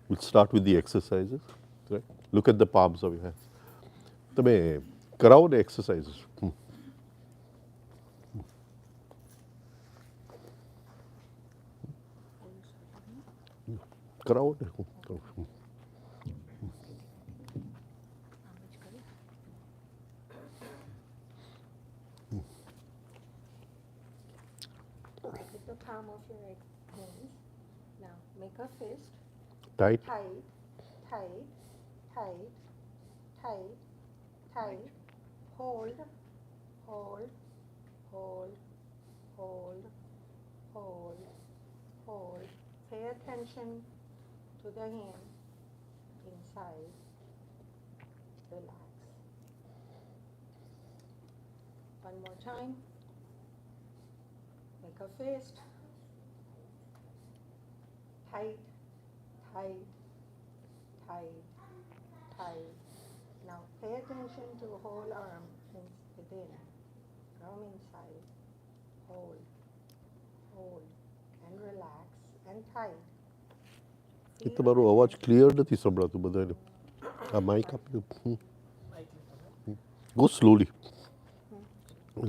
We'll start with the exercises. Right? Look at the palms of your hands. તમે કરાવો ને exercises. કરાવો ને હું કરું છું. Take the palm of your hands. Now make a fist. Tight. Tight, tight, tight, tight, tight. Hold, hold, hold, hold, hold, hold. Pay attention to the hand inside. Relax. One more time. Make a fist. Tight, tight, tight, tight. Now pay attention to the whole arm within. Arm inside. Hold, hold, and relax and tight. એ તમારો અવાજ clear નથી સંભળાતું બધાને. આ Mike આપી દો. Go slowly.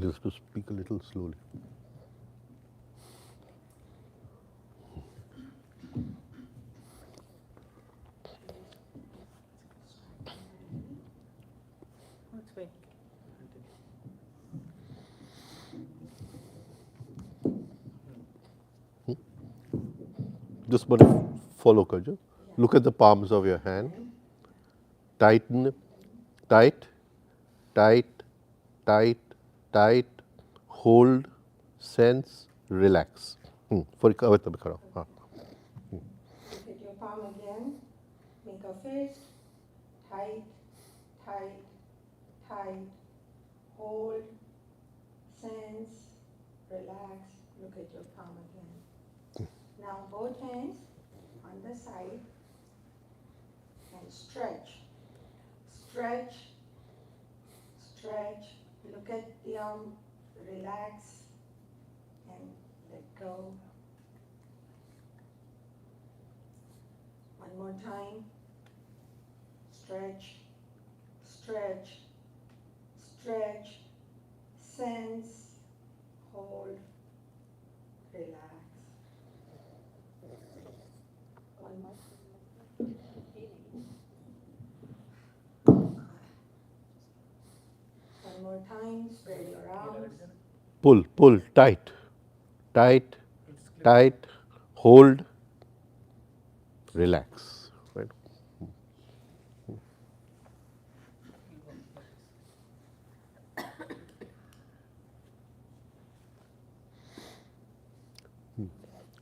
Just to speak a little slowly. Just follow, Kajal. Look at the palms of your hand. Tighten, tight, tight, tight, tight. Hold, sense, relax. For Look at your palm again. Make a fist. Tight, tight, tight. Hold, sense, relax. Look at your palm again. Now both hands on the side and stretch. Stretch, stretch. Look at the arm, relax and let go. One more time. Stretch, stretch, stretch, sense, hold, relax. One more. One more time, spread your arms. Pull, pull, tight, tight, tight. Hold, relax. Right?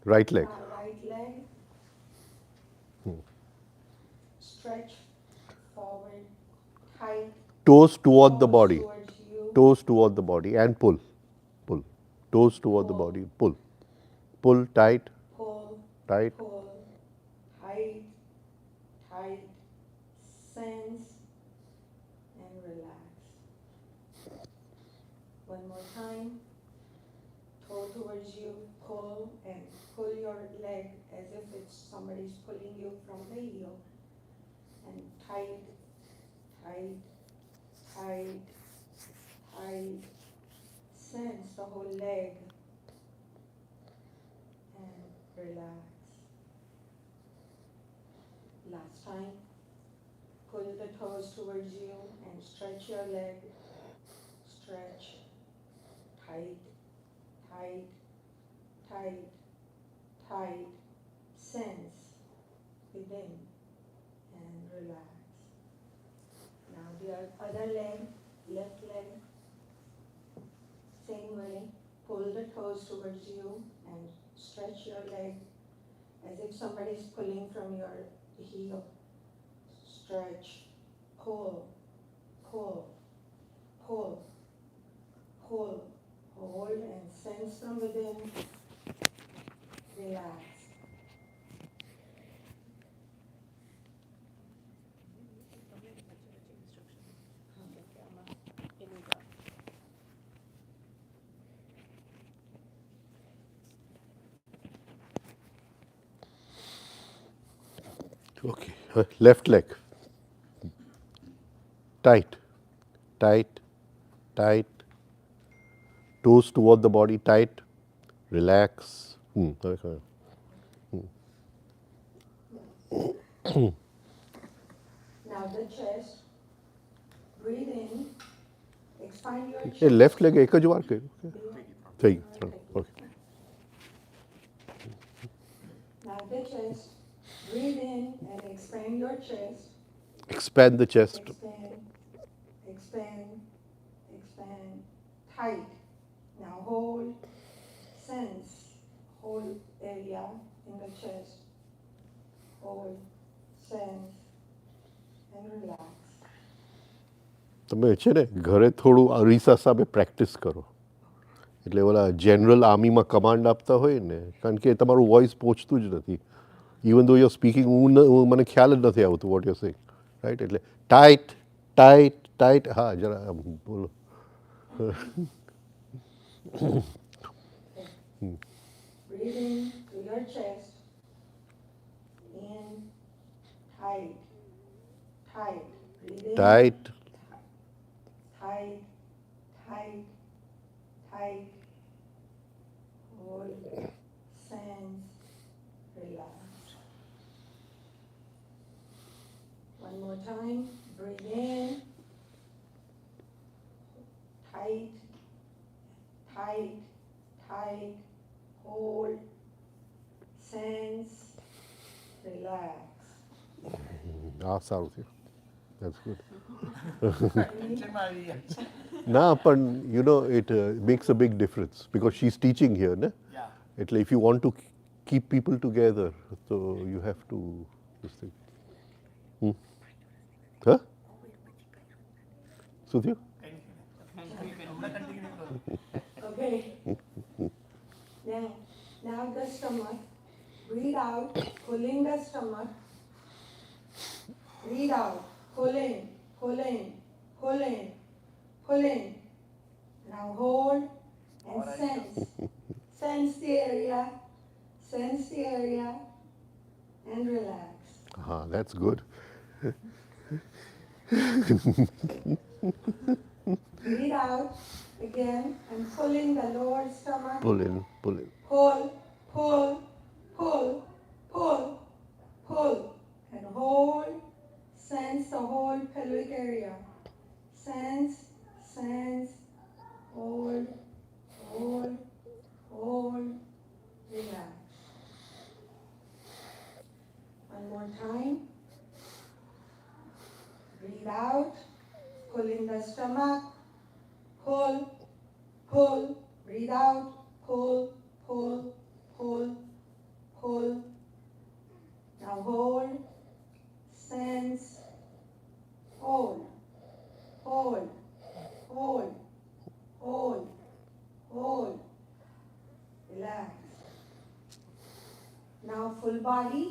Right leg. Right leg. Stretch forward, tight. Toes toward the body. Towards you. Toes toward the body and pull. Pull. Toes toward the body. Pull. Pull tight. Pull. Tight. Pull. Tight. Tight. Sense and relax. One more time. Toe towards you. Pull and pull your leg as if it's somebody's pulling you from the heel. And tight, tight, tight, tight. Sense the whole leg and relax. Last time. Pull the toes towards you and stretch your leg. Stretch. Tight, tight, tight, tight. Sense within and relax. Now the other leg, left leg, same way. Pull the toes towards you and stretch your leg as if somebody is pulling from your heel. Stretch, pull, pull, pull, pull, hold and sense from within. Relax. Okay. Left leg. Tight, tight, tight. Toes toward the body, tight. Relax. Okay. Now the chest. Breathe in. Expand your uh chest. Left leg એક જ વાર કર્યું થઈ ગયું okay Now the chest. Breathe in and expand your chest. expand the chest. Expand, expand, expand. Tight. Now hold. Sense. Whole area in the chest. Hold. Sense. And relax. તમે છે ને ઘરે થોડું અરીસા સામે પ્રેક્ટિસ કરો એટલે ઓલા જનરલ આર્મીમાં કમાન્ડ આપતા હોય ને કારણ કે તમારું વોઇસ પહોંચતું જ નથી ઇવન દો યુર સ્પીકિંગ મને ખ્યાલ જ નથી આવતું વોટ યુર સેઇંગ રાઈટ એટલે ટાઈટ ટાઈટ ટાઈટ હા જરા બોલો Breathe in to your chest. In. Tight. Tight. Breathe in. Tight Tight. Tight. Tight. Hold. Sense. Relax. One more time. Breathe in. Tight. Tight. Tight. Hold. Sense. Relax. હા સારું થયું That's good. Nah, but you know, it makes a big difference because she's teaching here, ne? Yeah. એટલે if you want to keep people together, so you have to this thing. Huh? Sudhir? Okay. Now the stomach. Breathe out, pulling the stomach. Breathe out, pulling, pulling, pulling, pulling. Now hold and sense. Sense the area, sense the area, and relax. That's good. Breathe out again and pulling the lower stomach. Pull in, pull in. Pull, pull, pull, pull, pull, and hold. Sense the whole pelvic area. Sense, sense, hold, hold, hold, relax. One more time. Breathe out, pulling the stomach. Pull, pull, breathe out, pull, pull, pull, pull. Now hold, sense, hold, hold, hold, hold, hold. Relax. Now full body.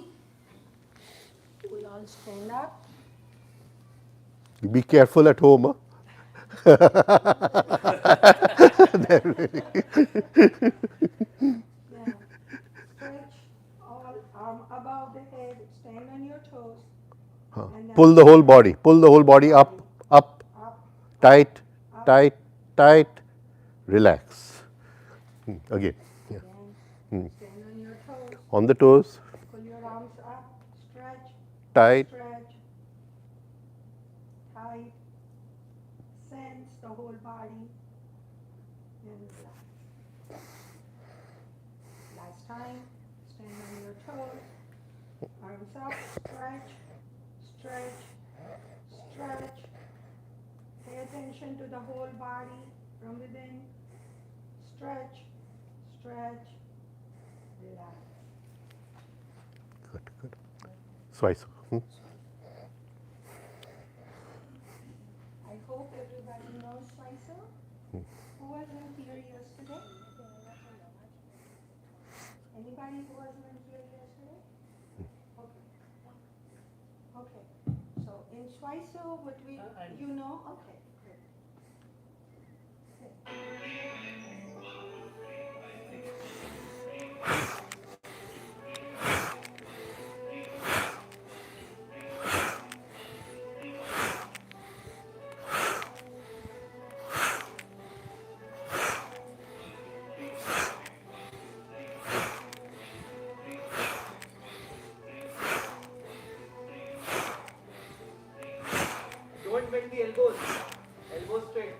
We all stand up. Be careful at home. Huh? Yeah. Stretch all arm above the head. Stand on your toes. And then Pull the whole body. Pull the whole body up, up, up, tight, up. tight, tight. Relax. Again. Yeah. Again. Stand on your toes. On the toes. Pull your arms up. Stretch. Tight. Stretch. Tight. Sense the whole body. And relax. Last time. Stand on your toes. Arms up. Stretch. Stretch. Stretch. Pay attention to the whole body from within. Stretch. Stretch. Relax. Good, good. Twice. I hope everybody knows Spicer. Who wasn't here yesterday? Anybody who wasn't here yesterday? Okay. Okay. So in Spicer, what we, you know? Okay. Good. Don't bend the elbows. Elbows straight.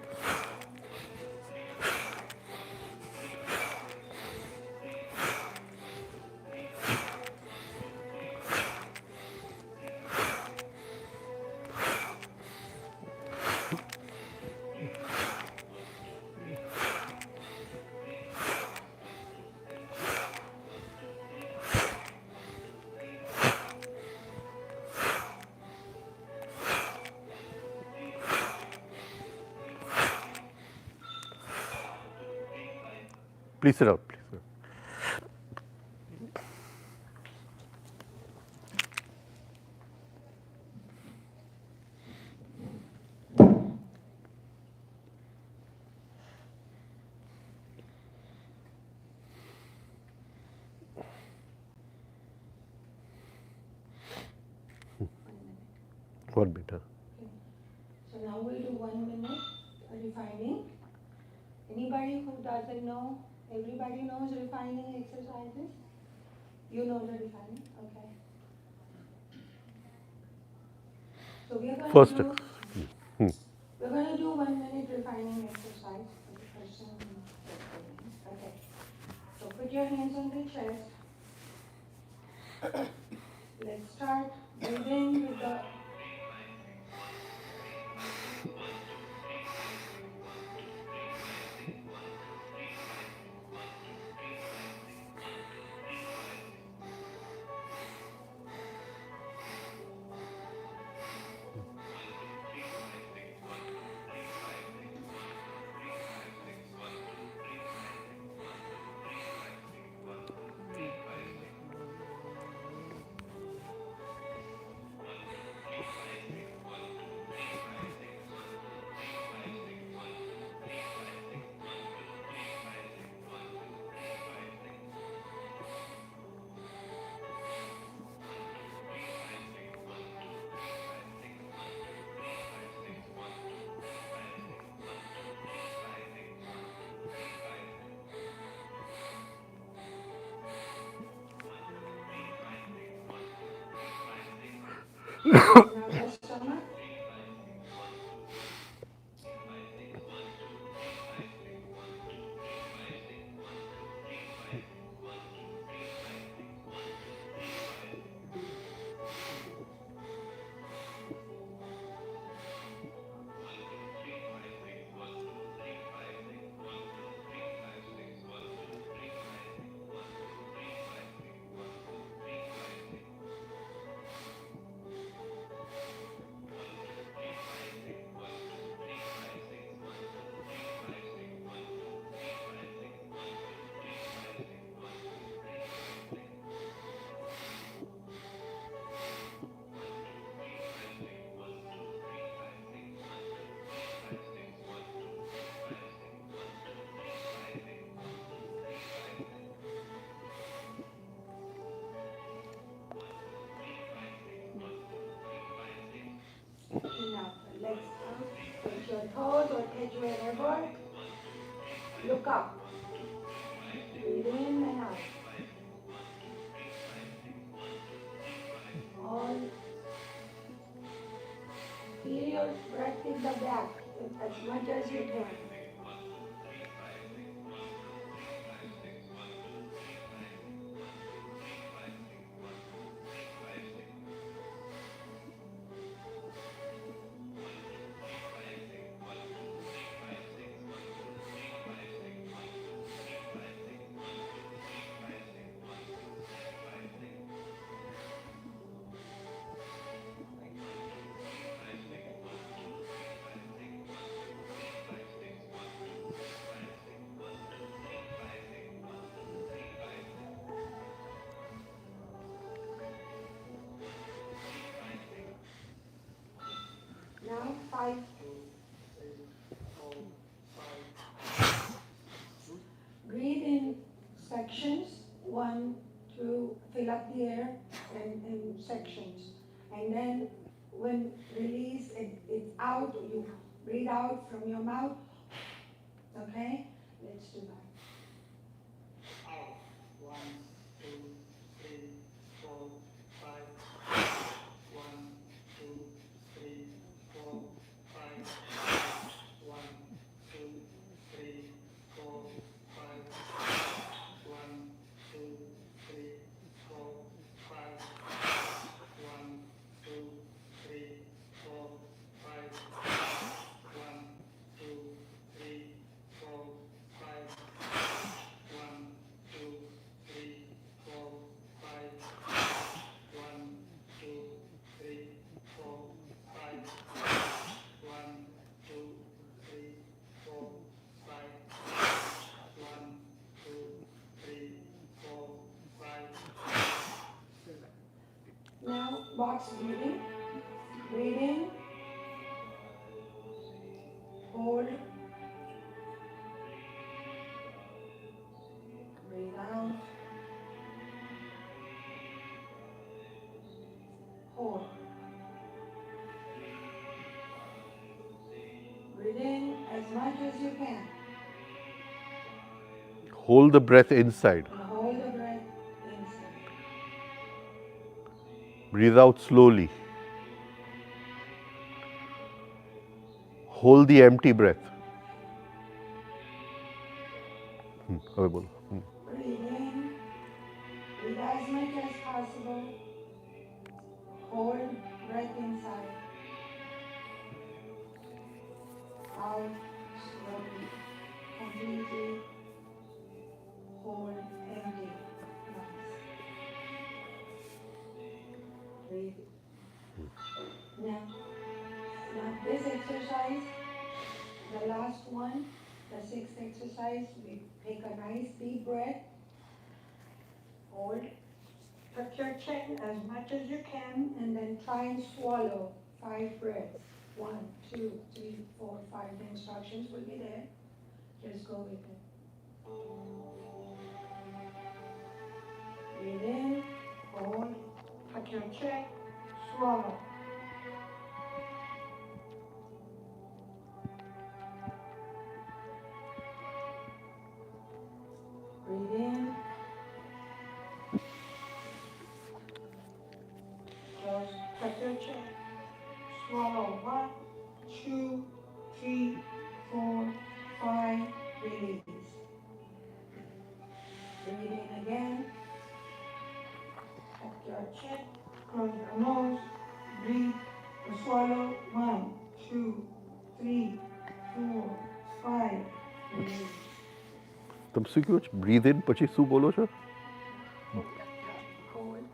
Please sit down, please. Sit down. One minute. Okay. So now we'll do 1 minute refining. Anybody who doesn't know, everybody knows refining exercises? You know the refining, okay. So we're going First, to do 1 minute refining exercise for the person who is doing. Okay. So put your hands on the chest. Let's start breathing with the now the stomach. Enough. Legs up. Touch your toes or touch wherever. Look up. Breathe in and out. All feel your breath in the back as much as you can. Now 5. Breathe in sections, 1, 2, fill up the air in sections. And then when release, it's out, you breathe out from your mouth. Okay? Let's do that. Out. 1, 2, 3, 4, 5. 1, 2, 3, 4, box breathing. Breathe in, hold, breathe out, hold. Breathe in as much as you can. Hold the breath inside. And hold the breath inside. Breathe out slowly. Hold the empty breath. હવે બોલો. Breathe in. Breathe as much as possible. Hold breath inside. Out slowly. Completely hold empty lungs. Breathe. Now this exercise, the last one, the sixth exercise, we take a nice deep breath. Hold. Tuck your chin as much as you can and then try and swallow 5 breaths. 1, 2, 3, 4, 5. The instructions will be there. Just go with it. Breathe in, hold, tuck your chin, swallow. Breathe in. Just tuck your chin. Swallow. 1, 2, 3, 4, 5. Release. Breathe in again. Tuck your chin. Close your nose. Breathe. Swallow. 1, 2, 3, 4, 5. Release. તમે શું કહો છો? Breathe in પછી શું બોલો છો? Hold.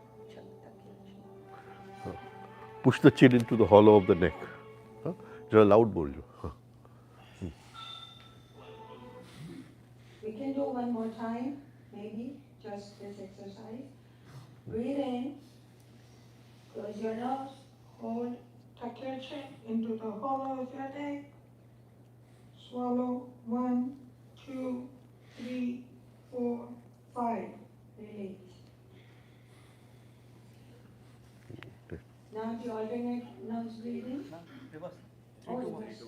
Push the chin into the hollow of the neck. જરા loud બોલજો. We can do one more time, maybe just this exercise. Breathe in, close your nose, hold, tuck your chin into the hollow of your neck. Swallow. 1, 2, 3, 4, 5. Release. Now the alternate nose breathing. Reverse. Oh, reverse.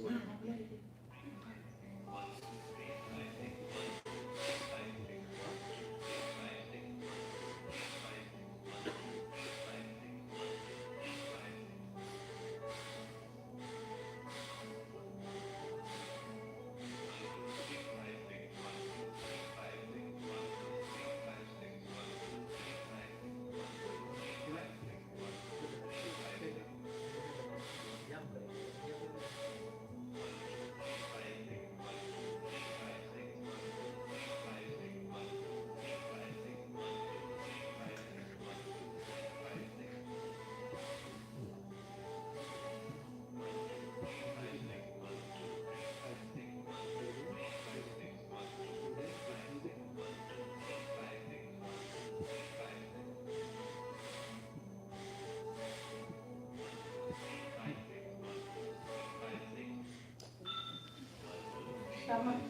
Stomach.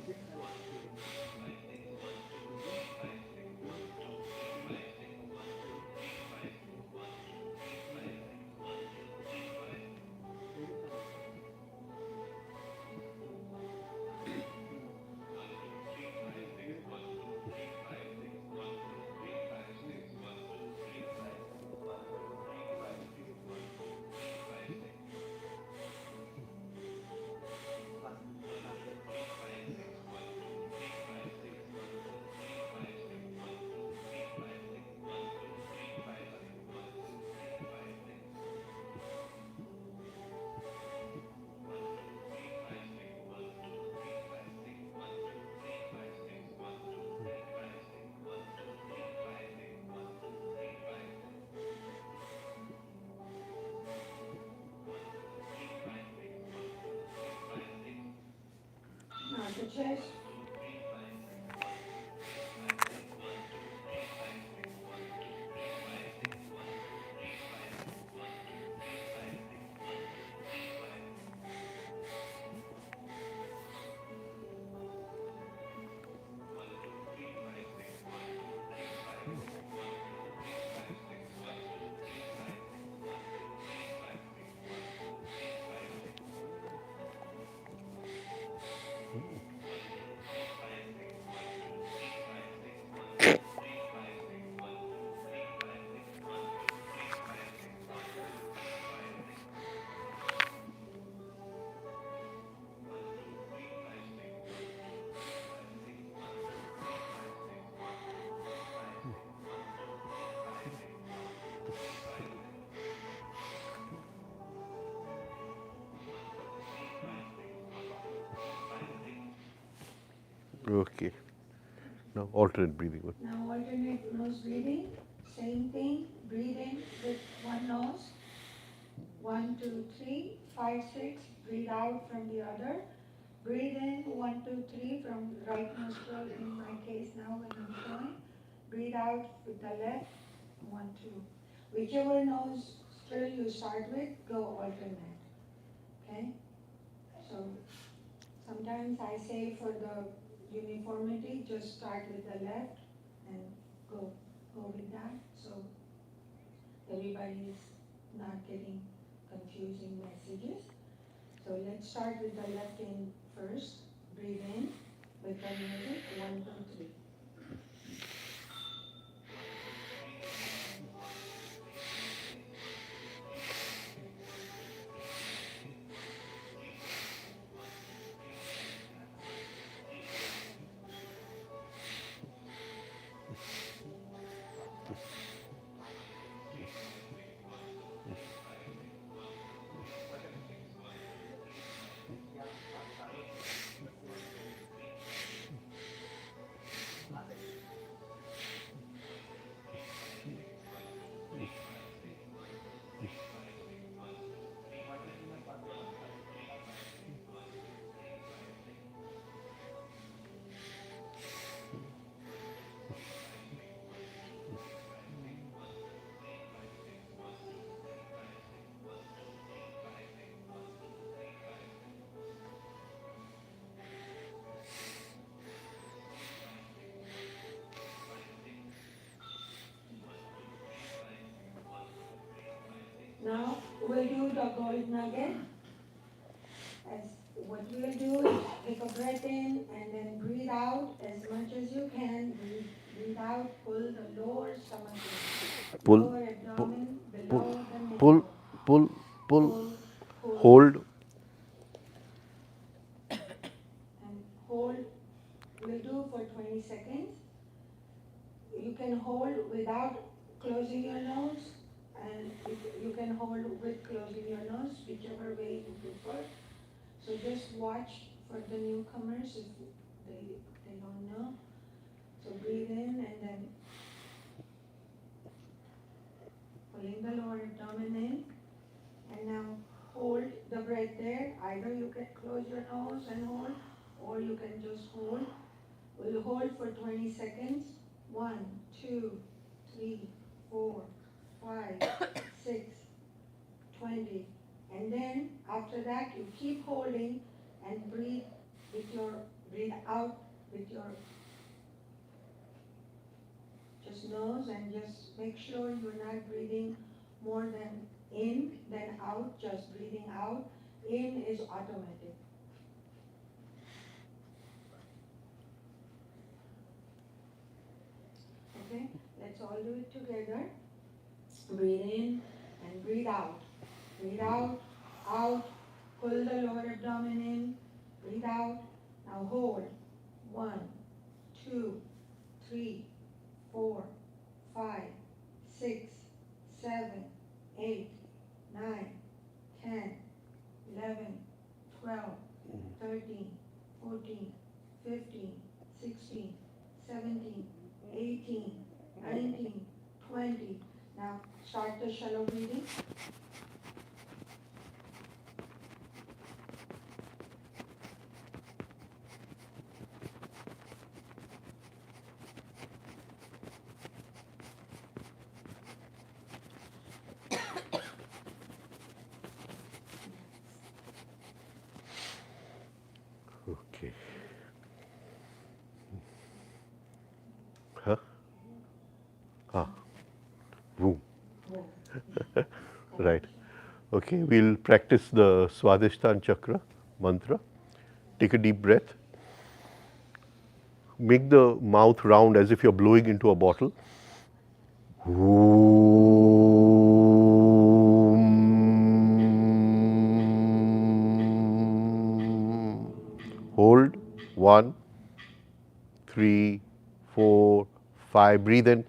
Now the chest. Okay. Now alternate breathing. Now alternate nose breathing, same thing, breathe in with one nose, 1, 2, 3, 5, 6, breathe out from the other. Breathe in, 1, 2, 3 from right nostril in my case now when I'm showing. Breathe out with the left, 1, 2. Whichever nostril you start with, go alternate, okay? So sometimes I say for the uniformity, just start with the left and go with that, so everybody is not getting confusing messages. So let's start with the left in first. Breathe in with the music, 1, 2, 3. Now we'll do the gold nugget. As what we'll do is take a breath in and then breathe out as much as you can. Breathe out, pull the lower stomach in. Pull, Lower pull, abdomen pull, below the pull, navel. pull, pull, Pull, hold. and hold. We'll do for 20 seconds. You can hold without closing your nose, and you can hold with closing your nose, whichever way you prefer. So just watch for the newcomers if they don't know. So breathe in and then pulling the lower abdomen in. And now hold the breath there. Either you can close your nose and hold, or you can just hold. We'll hold for 20 seconds. 1, 2, 3, 4, 5, 6, 20. And then after that, you keep holding and breathe out with your just nose, and just make sure you're not breathing more than in than out, just breathing out. In is automatic. Okay, let's all do it together. Breathe in and breathe out. Breathe out, out, pull the lower abdomen in, breathe out. Now hold. 1, 2, 3, 4, 5, 6, 7, 8, 9, 10, 11, 12, 13, 14, 15, 16, 17, 18, 19, 20. Now start the shallow breathing. Okay. Huh? Ah, room. Whoa. Right. Okay, we'll practice the Swadhisthana Chakra mantra. Take a deep breath. Make the mouth round as if you're blowing into a bottle. Hold. 1, 3, 4, 5. Breathe in.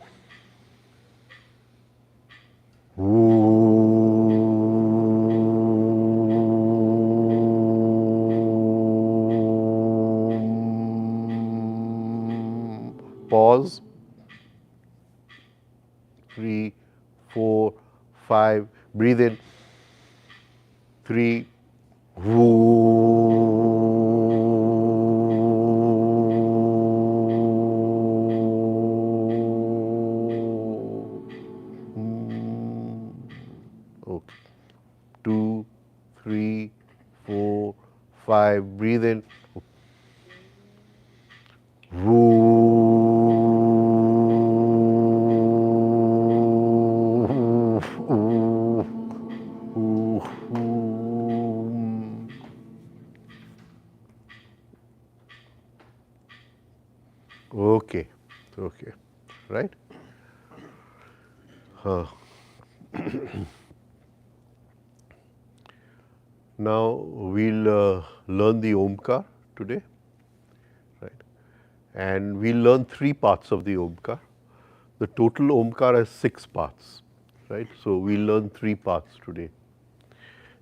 pause. 3, 4, 5. Breathe in. 3. Okay. 2, 3, 4, 5. Breathe in. Okay, okay, right? Now we'll learn the Omkar today, right? And we'll learn 3 parts of the Omkar. The total Omkar has 6 parts, right? So we'll learn 3 parts today.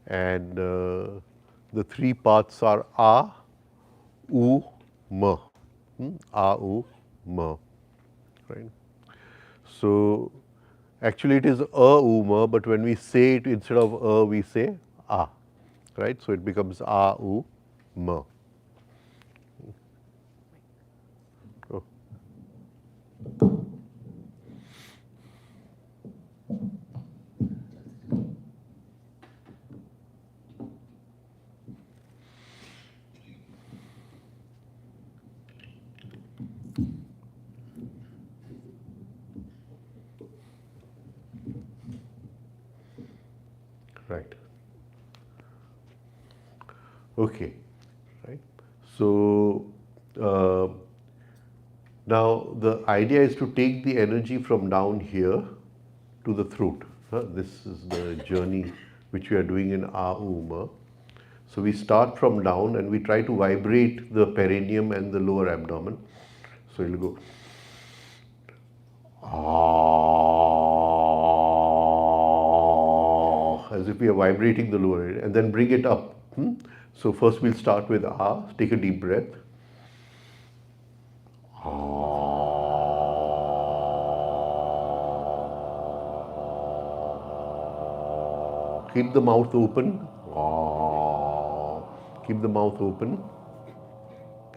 And the 3 parts are A, U, Ma. A, U, Ma, right? So actually it is A, U, Ma, but when we say it instead of A, we say A, right? So it becomes A, U, Ma. Oh. Right. Okay. Right. So uh, now the idea is to take the energy from down here to the throat. This is the journey which we are doing in Auma. So we start from down and we try to vibrate the perineum and the lower abdomen. So it'll go as if we are vibrating the lower area, and then bring it up. So first we'll start with take a deep breath. Keep the mouth open. Keep the mouth open.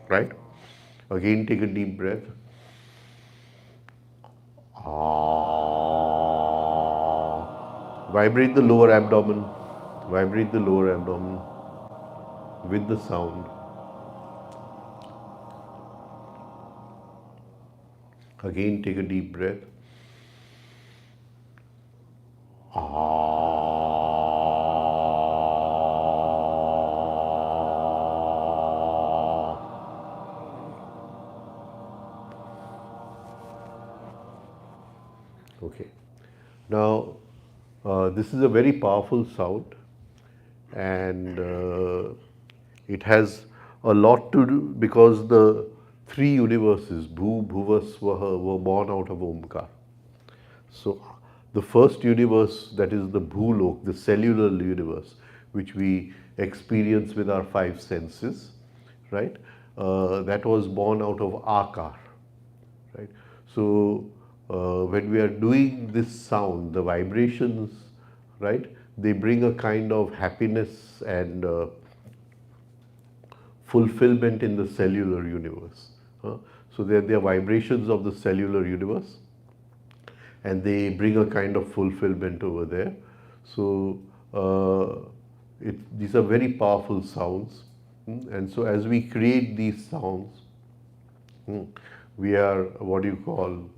Right? Again, take a deep breath. Vibrate the lower abdomen. Vibrate the lower abdomen with the sound. Again, take a deep breath. Okay. Now, this is a very powerful sound, and it has a lot to do because the 3 universes, Bhu, Bhuva, Swaha, were born out of Omkar. So, the first universe, that is the Bhulok, the cellular universe, which we experience with our 5 senses, right? That was born out of Akar, right? So when we are doing this sound, the vibrations, right, they bring a kind of happiness and fulfillment in the cellular universe. So they are vibrations of the cellular universe, and they bring a kind of fulfillment over there. So these are very powerful sounds. And so as we create these sounds, we are what you call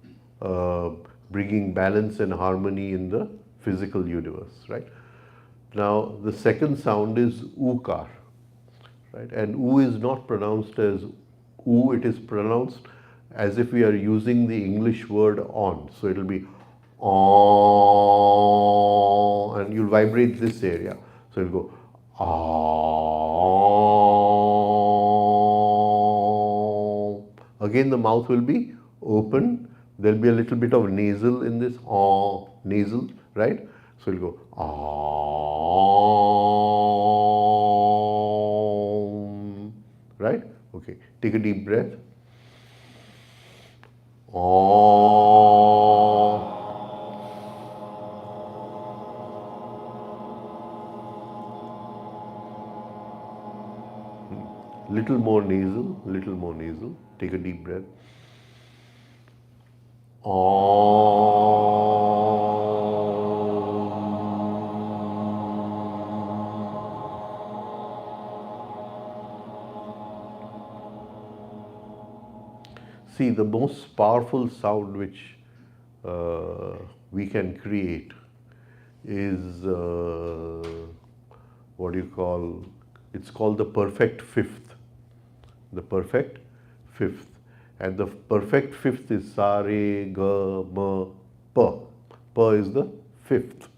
bringing balance and harmony in the physical universe, right? Now the second sound is ukar, right? And u is not pronounced as u; it is pronounced as if we are using the English word on. So it'll be on, and you'll vibrate this area. So it'll go on. Again, the mouth will be open. There'll be a little bit of nasal in this nasal, right? So it'll go right? Okay. Take a deep breath. Om. Little more nasal, little more nasal. Take a deep breath. See, the most powerful sound which we can create is what do you call? It's called the perfect fifth. The perfect fifth. And the perfect fifth is sa, re, ga, ma, pa. Pa is the fifth.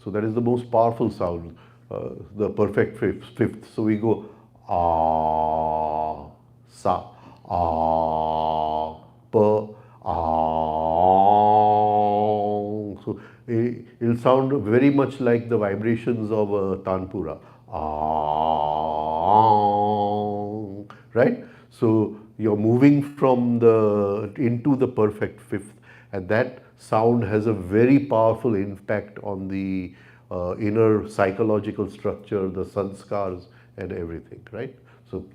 So that is the most powerful sound, the perfect fifth. So we go ah, sa, ah, pa, ah. So it'll sound very much like the vibrations of a tanpura. Ah, right? So you're moving from the into the perfect fifth, and that sound has a very powerful impact on the inner psychological structure, the sanskars, and everything, right? So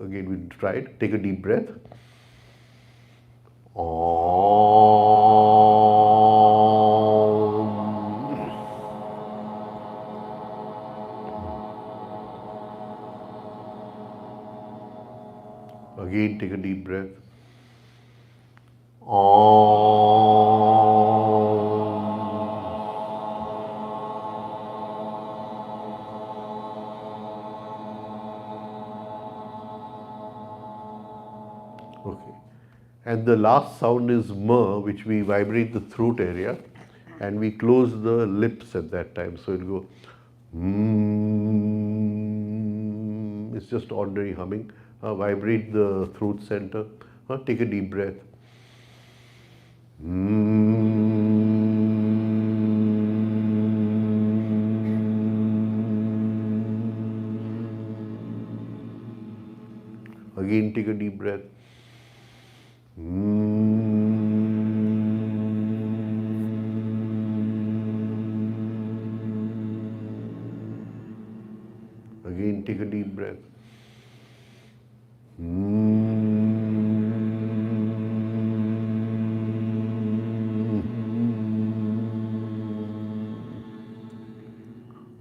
again, we tried. Take a deep breath. Om. Again, take a deep breath. Om. Okay. And the last sound is ma, which we vibrate the throat area and we close the lips at that time. So it'll go mm. It's just ordinary humming. Vibrate the throat center. Take a deep breath. Again, take a deep breath. Again, take a deep breath.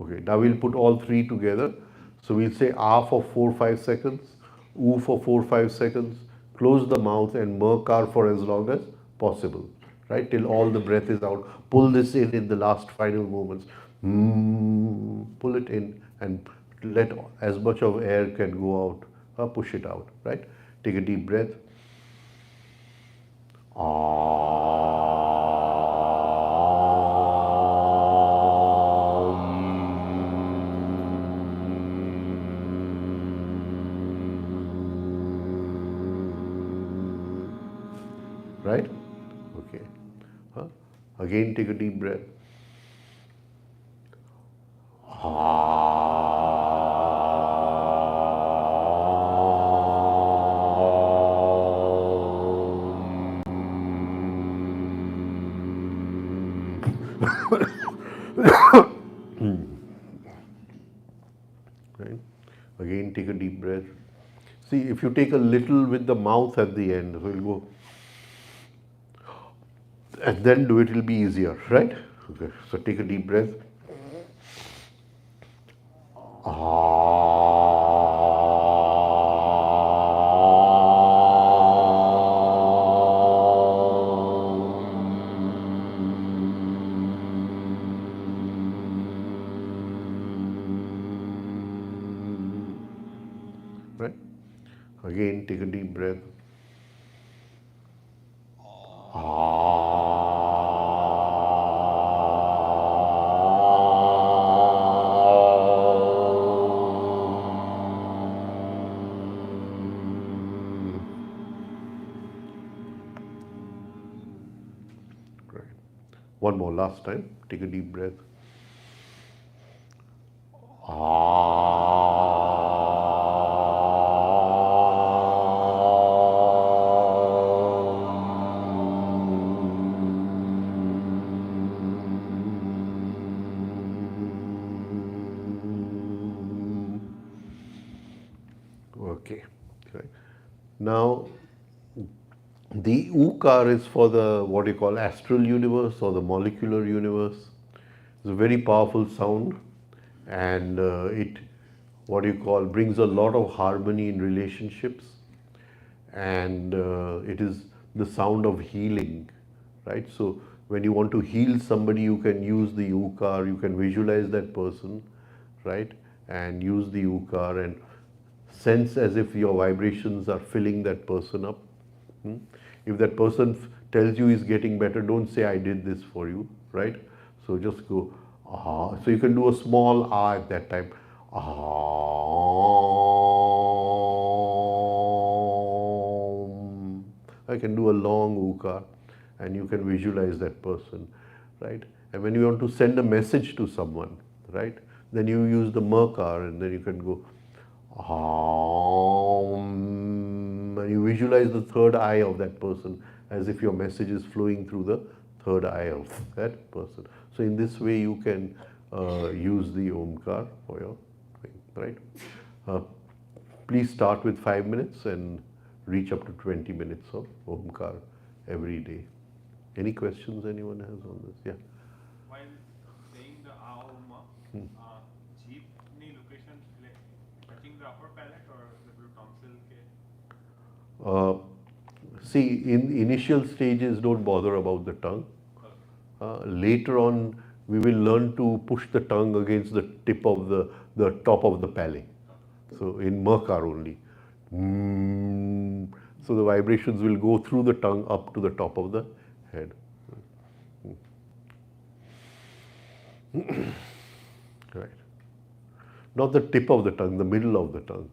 Okay, now we'll put all three together. So we'll say ah for 4-5 seconds, oo for 4-5 seconds, close the mouth and murkar for as long as possible, right? Till all the breath is out. Pull this in the last final moments. Pull it in and let as much of air can go out. Push it out, right? Take a deep breath. Right? Okay. Again, take a deep breath. Right? Again, take a deep breath. See, if you take a little with the mouth at the end, so you'll go, and then do it, it'll be easier, right? Okay, so take a deep breath. Right? Again, take a deep breath. Right. One more, last time. Take a deep breath. Okay. Right. Now, the Ukar is for the what you call astral universe or the molecular universe. It's a very powerful sound, and it what you call brings a lot of harmony in relationships, and it is the sound of healing, right? So when you want to heal somebody, you can use the Ukar. You can visualize that person, right, and use the Ukar and sense as if your vibrations are filling that person up. Hmm? If that person tells you he's getting better, don't say I did this for you, right? So just go ah. So you can do a small ah at that time. I can do a long ukar, and you can visualize that person, right? And when you want to send a message to someone, right, then you use the murkar, and then you can go and you visualize the third eye of that person as if your message is flowing through the third eye of that person. So in this way you can use the Omkar for your thing, right? Uh, Please start with 5 minutes and reach up to 20 minutes of Omkar every day. Any questions anyone has on this? Yeah. While saying the Aoma, jeep ni location like touching the upper palate or the tonsil ke? Uh, See, in initial stages, don't bother about the tongue. Later on, we will learn to push the tongue against the tip of the top of the palate. So in Murkar only. So the vibrations will go through the tongue up to the top of the head. Right. Not the tip of the tongue, the middle of the tongue.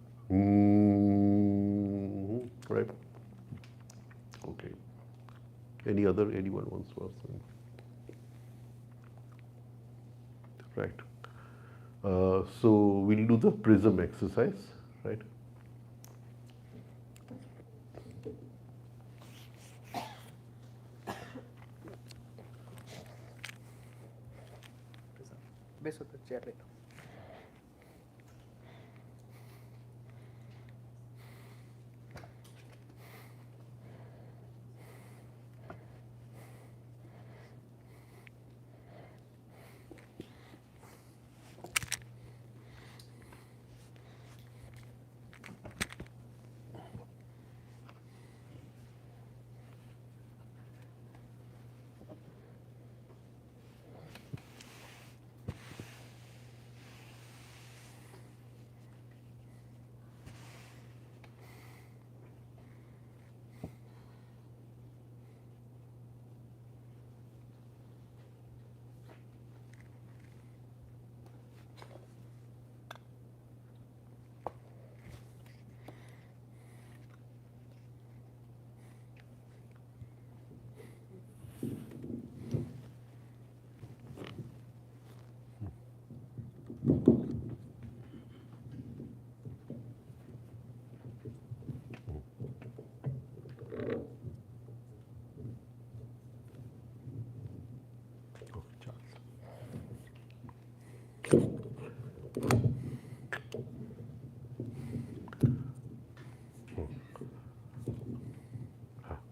Right. Okay. Anyone wants to ask something? Right. So we'll do the prism exercise, right? Base होता chair ले लो.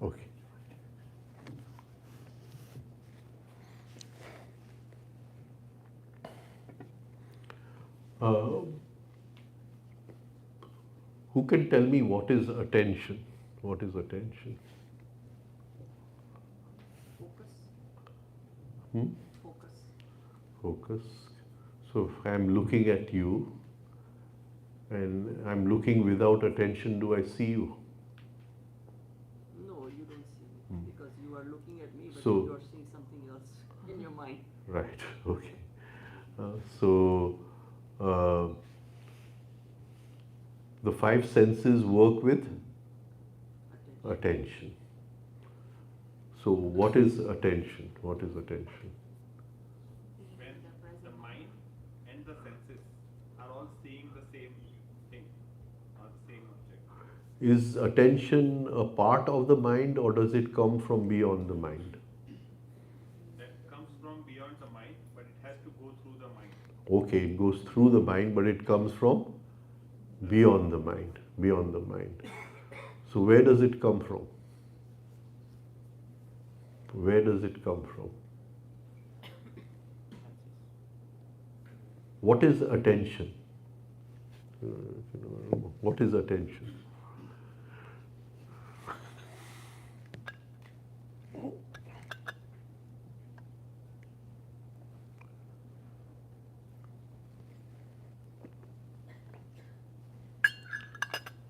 Okay. Who can tell me what is attention? What is attention? Focus. Hmm? Focus. Focus. So if I'm looking at you and I'm looking without attention, do I see you? No, you don't see me because you are looking at me, but So- you are seeing something else in your mind. Right, okay. So the five senses work with attention. So what is attention? What is attention? When the mind and the senses are all seeing the same thing or the same object. Is attention a part of the mind or does it come from beyond the mind? That comes from beyond the mind, but it has to go through the mind. Okay, it goes through the mind, but it comes from beyond the mind. beyond the mind. So where does it come from? Where does it come from? What is attention? What is attention?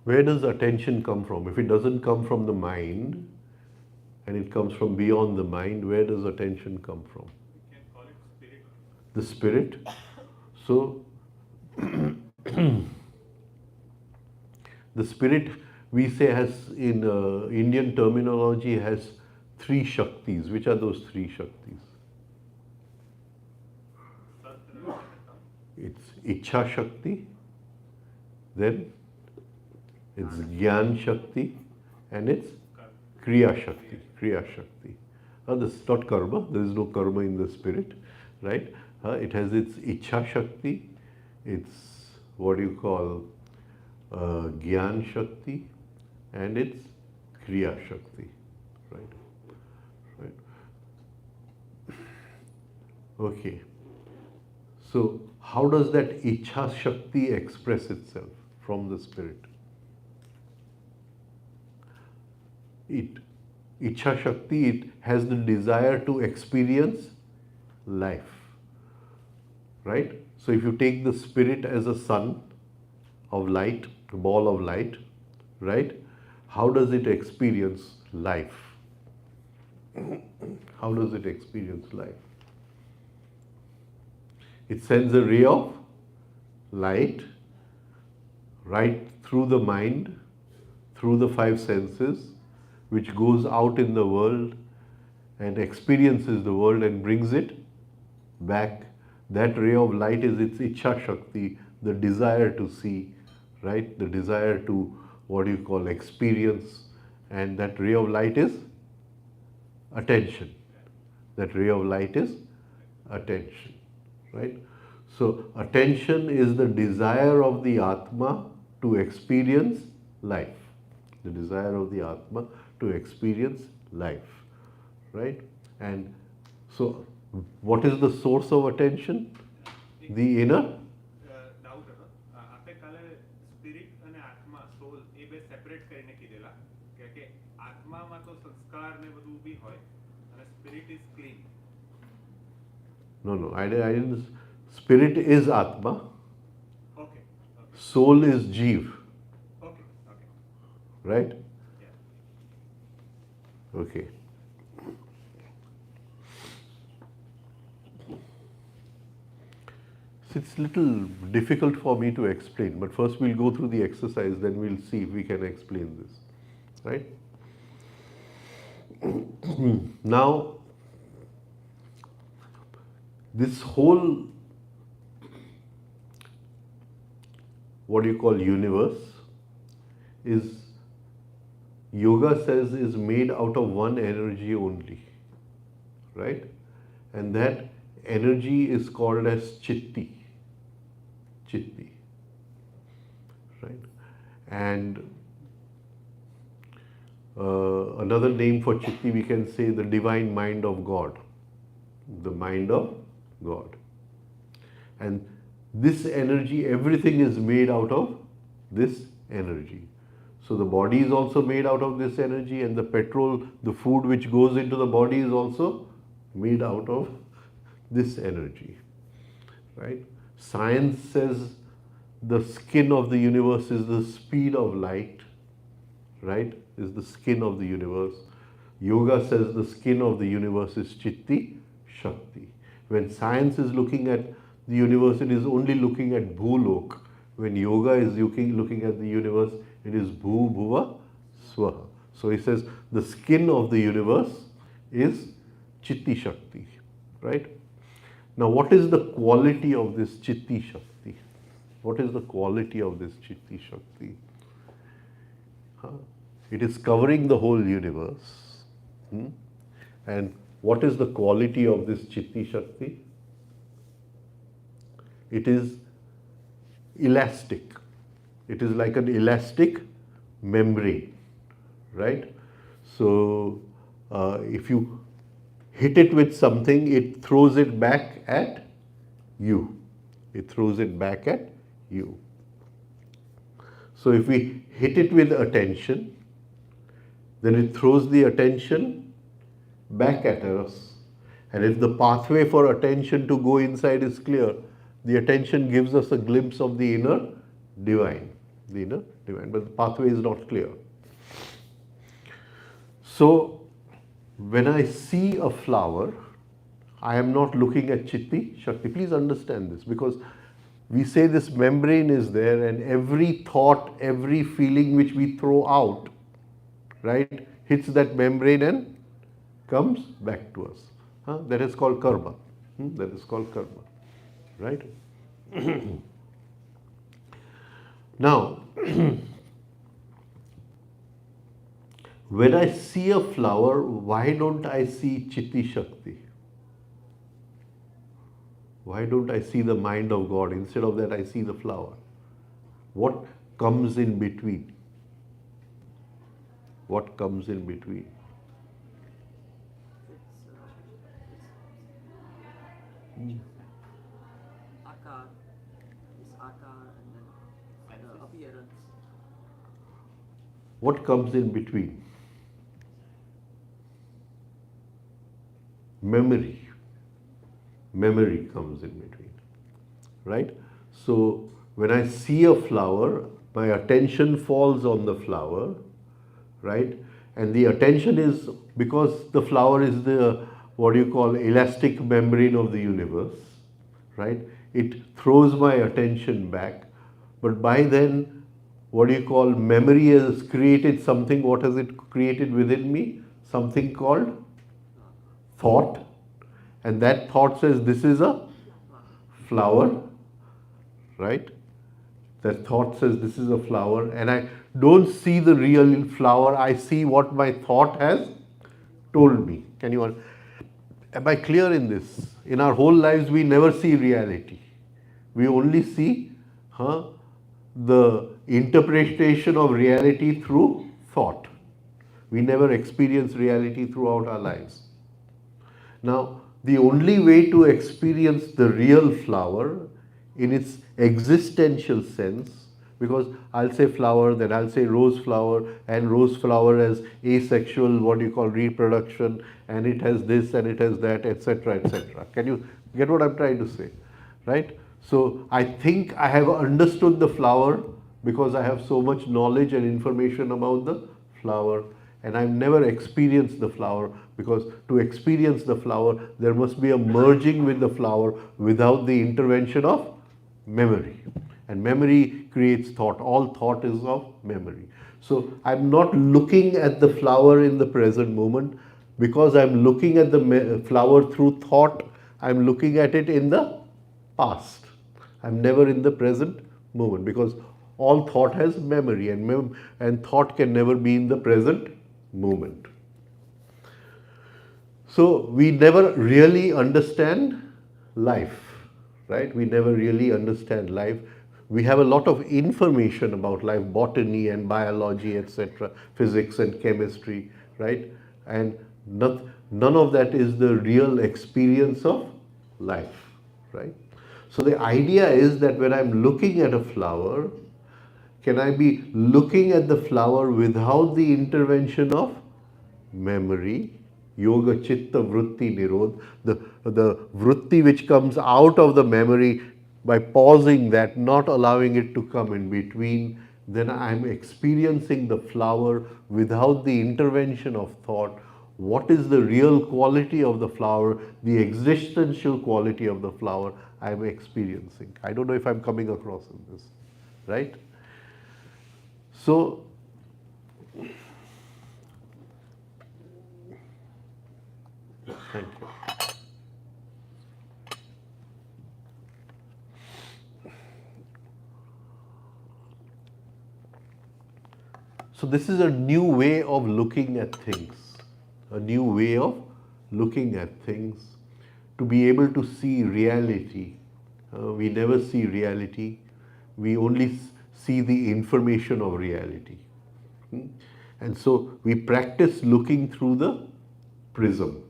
Where does attention come from? If it doesn't come from the mind and it comes from beyond the mind, where does attention come from? We can call it spirit. The spirit. So, the spirit, we say, has in Indian terminology, has three Shaktis. Which are those three Shaktis? It's Ichha Shakti, then it's Gyan Shakti, and it's Kriya Shakti. Kriya Shakti. This is not karma, there is no karma in the spirit, right? It has its Ichha Shakti, its what you call Gyan Shakti, and its Kriya Shakti, right? Right. Okay. So, how does that Ichha Shakti express itself from the spirit? Ichha Shakti, it has the desire to experience life, right? So if you take the spirit as a sun of light, a ball of light, right? How does it experience life? How does it experience life? It sends a ray of light right through the mind, through the five senses, which goes out in the world and experiences the world and brings it back. That ray of light is its Ichha Shakti, the desire to see, right? The desire to, what you call, experience. And that ray of light is attention. That ray of light is attention, right? So, attention is the desire of the Atma to experience life. The desire of the Atma to experience life, right? And so, what is the source of attention? The inner. Doubt હતો આપણે કાલે spirit અને આત્મા સોલ એ બે separate કરીને કીધેલા કે આત્મામાં તો સંસ્કાર ને બધું બી હોય અને spirit is clean. No, I didn't. Spirit is Atma. Okay. Soul is Jeev. Okay. Right? Yeah. Okay. It's little difficult for me to explain, but first we'll go through the exercise, then we'll see if we can explain this. Right? Now, this whole, what do you call, universe is, yoga says, is made out of one energy only, right? And that energy is called as Chitti, right? And another name for Chitti, we can say the divine mind of God, the mind of God. And this energy, everything is made out of this energy. So the body is also made out of this energy, and the petrol, the food which goes into the body is also made out of this energy, right? Science says the skin of the universe is the speed of light, right? Is the skin of the universe. Yoga says the skin of the universe is Chitti Shakti. When science is looking at the universe, it is only looking at Bhulok. When yoga is looking at the universe, it is Bhu Bhuva Swaha. So he says the skin of the universe is Chitti Shakti, right? Now, what is the quality of this Chitti Shakti? What is the quality of this Chitti Shakti? It is covering the whole universe. And what is the quality of this Chitti Shakti? It is elastic. It is like an elastic membrane, right? So if you hit it with something, it throws it back at you. It throws it back at you. So if we hit it with attention, then it throws the attention back at us. And if the pathway for attention to go inside is clear, the attention gives us a glimpse of the inner divine. The inner divine, but the pathway is not clear. So when I see a flower, I am not looking at Chitti Shakti. Please understand this, because we say this membrane is there, and every thought, every feeling which we throw out, right, hits that membrane and comes back to us. That is called karma. That is called karma, right? Now, when I see a flower, why don't I see Chitti Shakti? Why don't I see the mind of God? Instead of that, I see the flower. What comes in between? What comes in between? Akar, this Akar and then the appearance. What comes in between? Memory. Memory comes in between, right? So when I see a flower, my attention falls on the flower, right? And the attention is because the flower is the what you call elastic membrane of the universe, right? It throws my attention back, but by then, what you call memory has created something. What has it created within me? Something called thought, and that thought says this is a flower, right? That thought says this is a flower, and I don't see the real flower. I see what my thought has told me. Am I clear in this? In our whole lives, we never see reality. We only see the interpretation of reality through thought. We never experience reality throughout our lives. Now, the only way to experience the real flower in its existential sense, because I'll say flower, then I'll say rose flower, and rose flower as asexual, what you call reproduction, and it has this and it has that, etc., etc. Can you get what I'm trying to say? Right? So I think I have understood the flower because I have so much knowledge and information about the flower, and I've never experienced the flower, because to experience the flower there must be a merging with the flower without the intervention of memory, and memory creates thought. All thought is of memory. So I'm not looking at the flower in the present moment, because I'm looking at the flower through thought. I'm looking at it in the past. I'm never in the present moment, because all thought has memory, and thought can never be in the present moment. So we never really understand life, right? We never really understand life. We have a lot of information about life, botany and biology, etc., physics and chemistry, right? And none of that is the real experience of life, right? So the idea is that when I'm looking at a flower, can I be looking at the flower without the intervention of memory, yoga chitta vritti nirodh, the vritti which comes out of the memory, by pausing that, not allowing it to come in between, then I'm experiencing the flower without the intervention of thought. What is the real quality of the flower, the existential quality of the flower I'm experiencing? I don't know if I'm coming across in this, right? So, thank you. So this is a new way of looking at things, a new way of looking at things, to be able to see reality. We never see reality. We only see the information of reality. Hmm? And so we practice looking through the prism,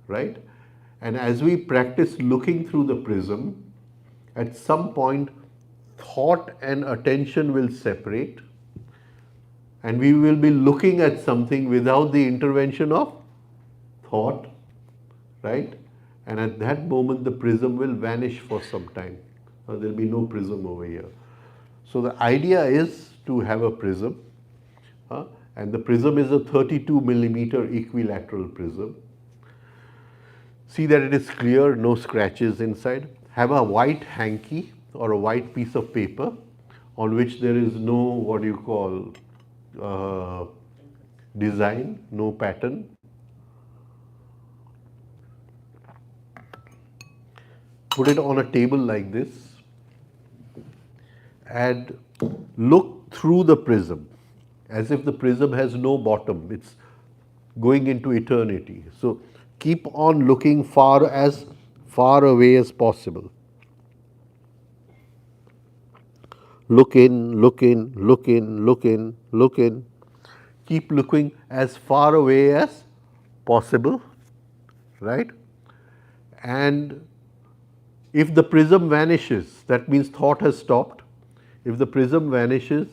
right? And as we practice looking through the prism, at some point, thought and attention will separate, and we will be looking at something without the intervention of thought, right? And at that moment, the prism will vanish for some time. There will be no prism over here. So the idea is to have a prism, and the prism is a 32 millimeter equilateral prism. See that it is clear, no scratches inside. Have a white hanky or a white piece of paper on which there is no, what do you call, design, no pattern. Put it on a table like this and look through the prism as if the prism has no bottom. It's going into eternity. So keep on looking as far away as possible. Look in, look in, look in, look in, look in. Keep looking as far away as possible, right? And if the prism vanishes, that means thought has stopped. If the prism vanishes,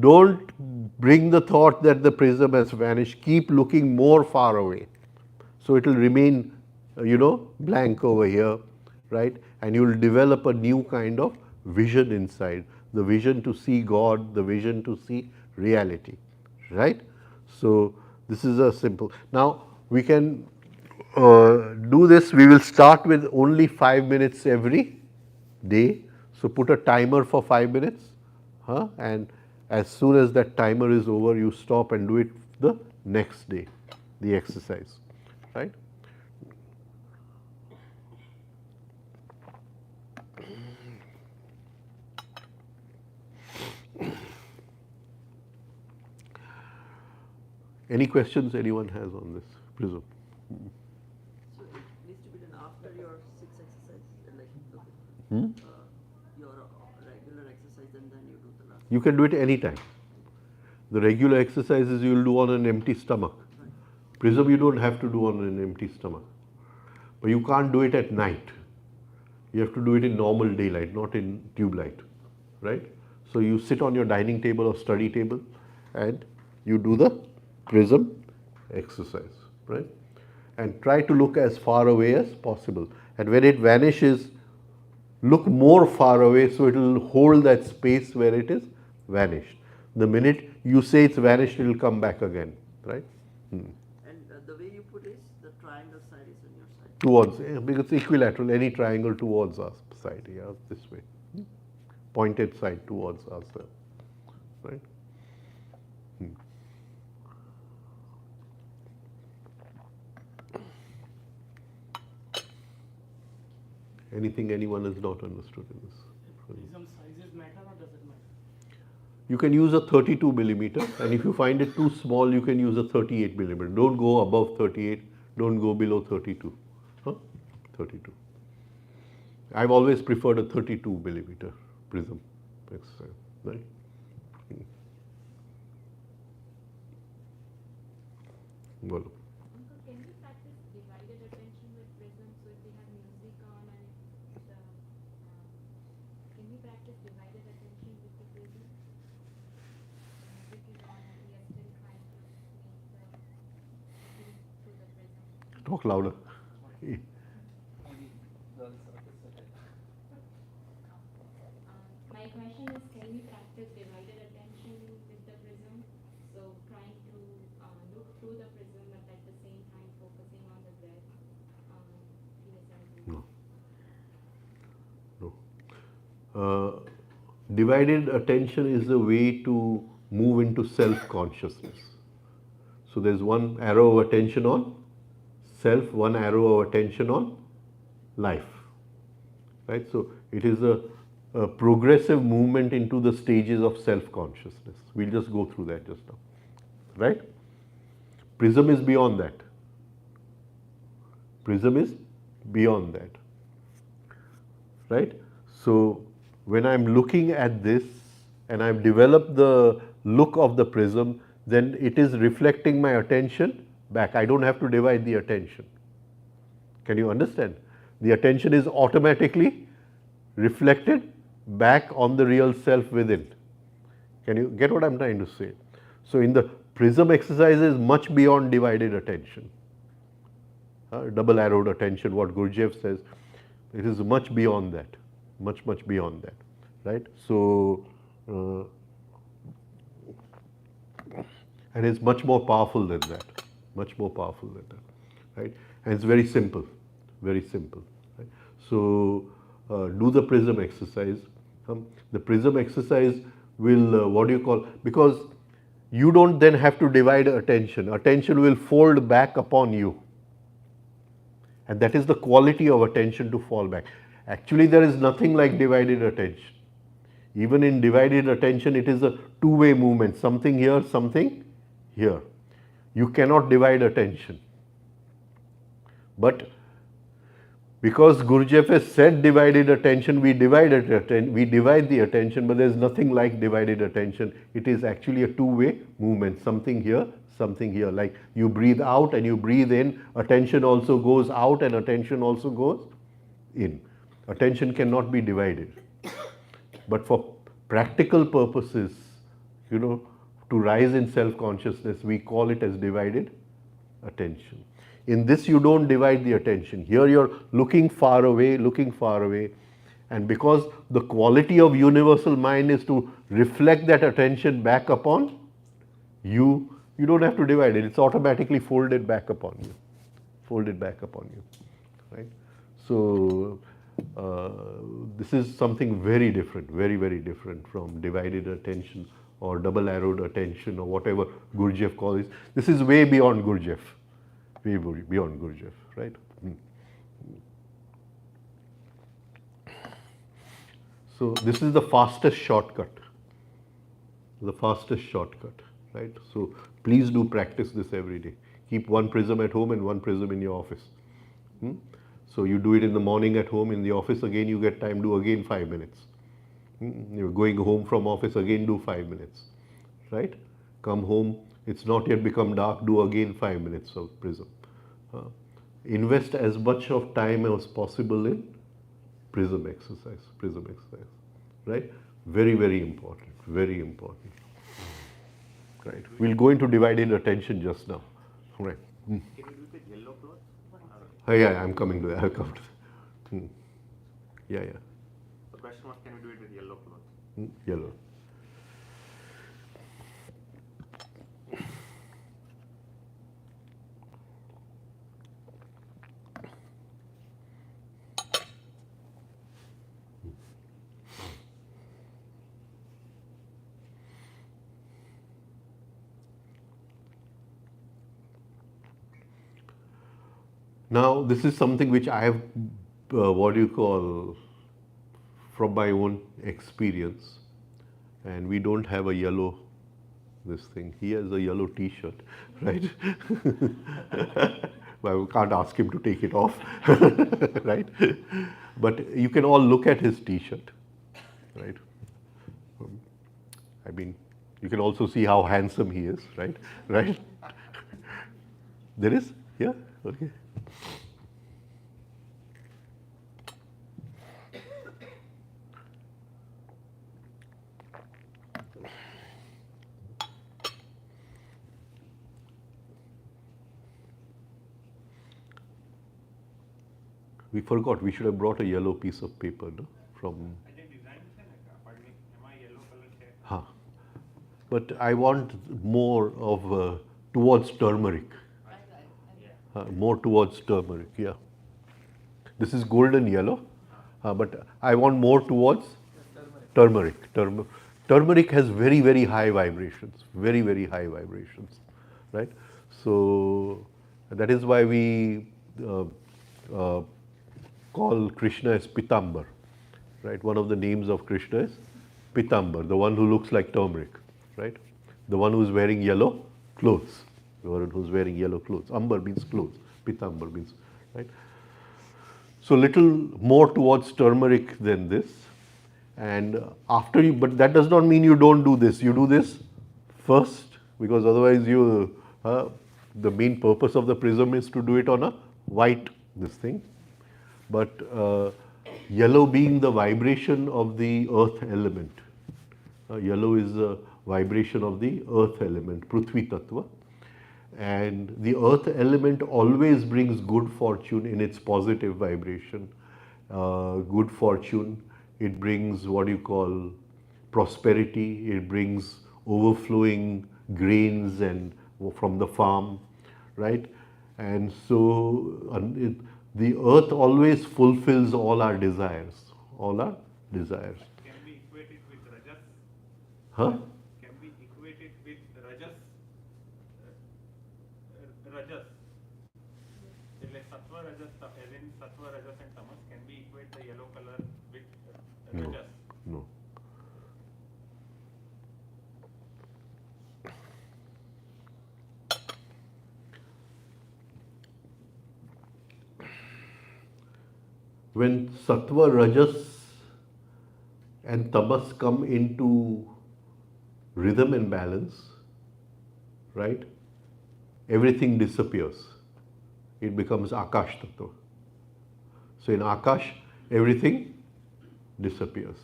don't bring the thought that the prism has vanished. Keep looking more far away. So it will remain, blank over here, right? And you will develop a new kind of vision inside. The vision to see God, the vision to see reality, right? So this is a simple. Now we can do this. We will start with only 5 minutes every day. So put a timer for 5 minutes, and as soon as that timer is over, you stop and do it the next day, the exercise, right? Any questions anyone has on this prism? So it needs to be done after your 6 exercise, like your regular exercise, and then you do the last. You can do it anytime. The regular exercises you will do on an empty stomach. Prism you don't have to do on an empty stomach. But you can't do it at night. You have to do it in normal daylight, not in tube light, right? So you sit on your dining table or study table and you do the prism exercise, right? And try to look as far away as possible. And when it vanishes, look more far away so it will hold that space where it is vanished. The minute you say it's vanished, it will come back again, right? And the way you put is the triangle side is on your side. Towards, because it's equilateral, any triangle towards our side, yeah, this way. Pointed side towards us, right? Anything anyone has not understood in this? Prism sizes matter or does it matter? You can use a 32 millimeter, and if you find it too small, you can use a 38 millimeter. Don't go above 38, don't go below 32. 32. I've always preferred a 32 millimeter prism exercise, right? Well, Uncle, can we practice divided attention with Prism? So if we have music on and can we practice divided attention with the Prism? Music is on and we are still trying to make the see through the Prism. talk louder. My question is, can we practice divided attention with the Prism? So trying to look through the Prism but at the same time focusing on the breath. No. No. Divided attention is a way to move into self-consciousness. So there's one arrow of attention on self, one arrow of attention on life, right? So it is a progressive movement into the stages of self-consciousness. We'll just go through that just now, right? Prism is beyond that. Prism is beyond that, right? So when I'm looking at this, and I've developed the look of the prism, then it is reflecting my attention back. I don't have to divide the attention. Can you understand? The attention is automatically reflected back on the real self within. Can you get what I'm trying to say? So in the prism exercise is much beyond divided attention. Double arrowed attention, what Gurdjieff says, it is much beyond that, much beyond that, right? So, and it's much more powerful than that, much more powerful than that, right? And it's very simple, very simple. Right? So, do the prism exercise. The prism exercise will, what do you call, because you don't then have to divide attention. Attention will fold back upon you. And that is the quality of attention to fall back. Actually, there is nothing like divided attention. Even in divided attention, it is a two-way movement, something here, something here. You cannot divide attention. But because Gurdjieff has said divided attention, we divide the attention, but there is nothing like divided attention. It is actually a two-way movement, something here, something here. Like you breathe out and you breathe in, attention also goes out and attention also goes in. Attention cannot be divided. But for practical purposes, to rise in self-consciousness, we call it as divided attention. In this, you don't divide the attention. Here you're looking far away, and because the quality of universal mind is to reflect that attention back upon you, you don't have to divide it. It's automatically folded back upon you. Right? So, this is something very different, very different from divided attention or double arrowed attention or whatever Gurdjieff calls it. This is way beyond Gurdjieff. Way beyond Gurdjieff, right? So this is the fastest shortcut. Right? So please do practice this every day. Keep one prism at home and one prism in your office. So you do it in the morning at home, in the office again you get time, do again 5 minutes. You're going home from office, again do 5 minutes. Right? Come home, it's not yet become dark, do again 5 minutes of prism. Invest as much of time as possible in prism exercise, right? Very important, right? We'll go into divided attention just now, right? Can you do it with yellow cloth? Yeah, I'm coming to that, I'll come to that. Yeah. The question was, can we do it with yellow cloth? Yellow. Now, this is something which I have, from my own experience, and we don't have a yellow, this thing. He has a yellow t-shirt, right? But we can't ask him to take it off, right? But you can all look at his t-shirt, right? I mean, you can also see how handsome he is, right? Right? There is? Yeah? Okay. We forgot, we should have brought a yellow piece of paper, no? From. Huh. But I want more of towards turmeric. More towards turmeric, yeah. This is golden yellow, but I want more towards turmeric. Turmeric has very high vibrations, very high vibrations, right? So that is why we call Krishna as Pitambar, right? One of the names of Krishna is Pitambar, the one who looks like turmeric, right? The one who is wearing yellow clothes. The one who's wearing yellow clothes. Ambar means clothes. Pitambar means, right? So little more towards turmeric than this. And after you, but that does not mean you don't do this. You do this first, because otherwise the main purpose of the prism is to do it on a white, this thing. But yellow being the vibration of the earth element. Yellow is the vibration of the earth element, Prithvi Tattva. And the earth element always brings good fortune in its positive vibration. Good fortune, it brings what you call prosperity, it brings overflowing grains and from the farm, right? And so the earth always fulfills all our desires, all our desires. Can we equate it with rajas? Huh? Can we equate it with rajas? Rajas. એટલે sattva rajas, as in sattva rajas and tamas, can we equate the yellow color with No. rajas? No. When sattva, rajas, and tamas come into rhythm and balance, right? Everything disappears. It becomes Akash Tattva. So in Akash, everything disappears.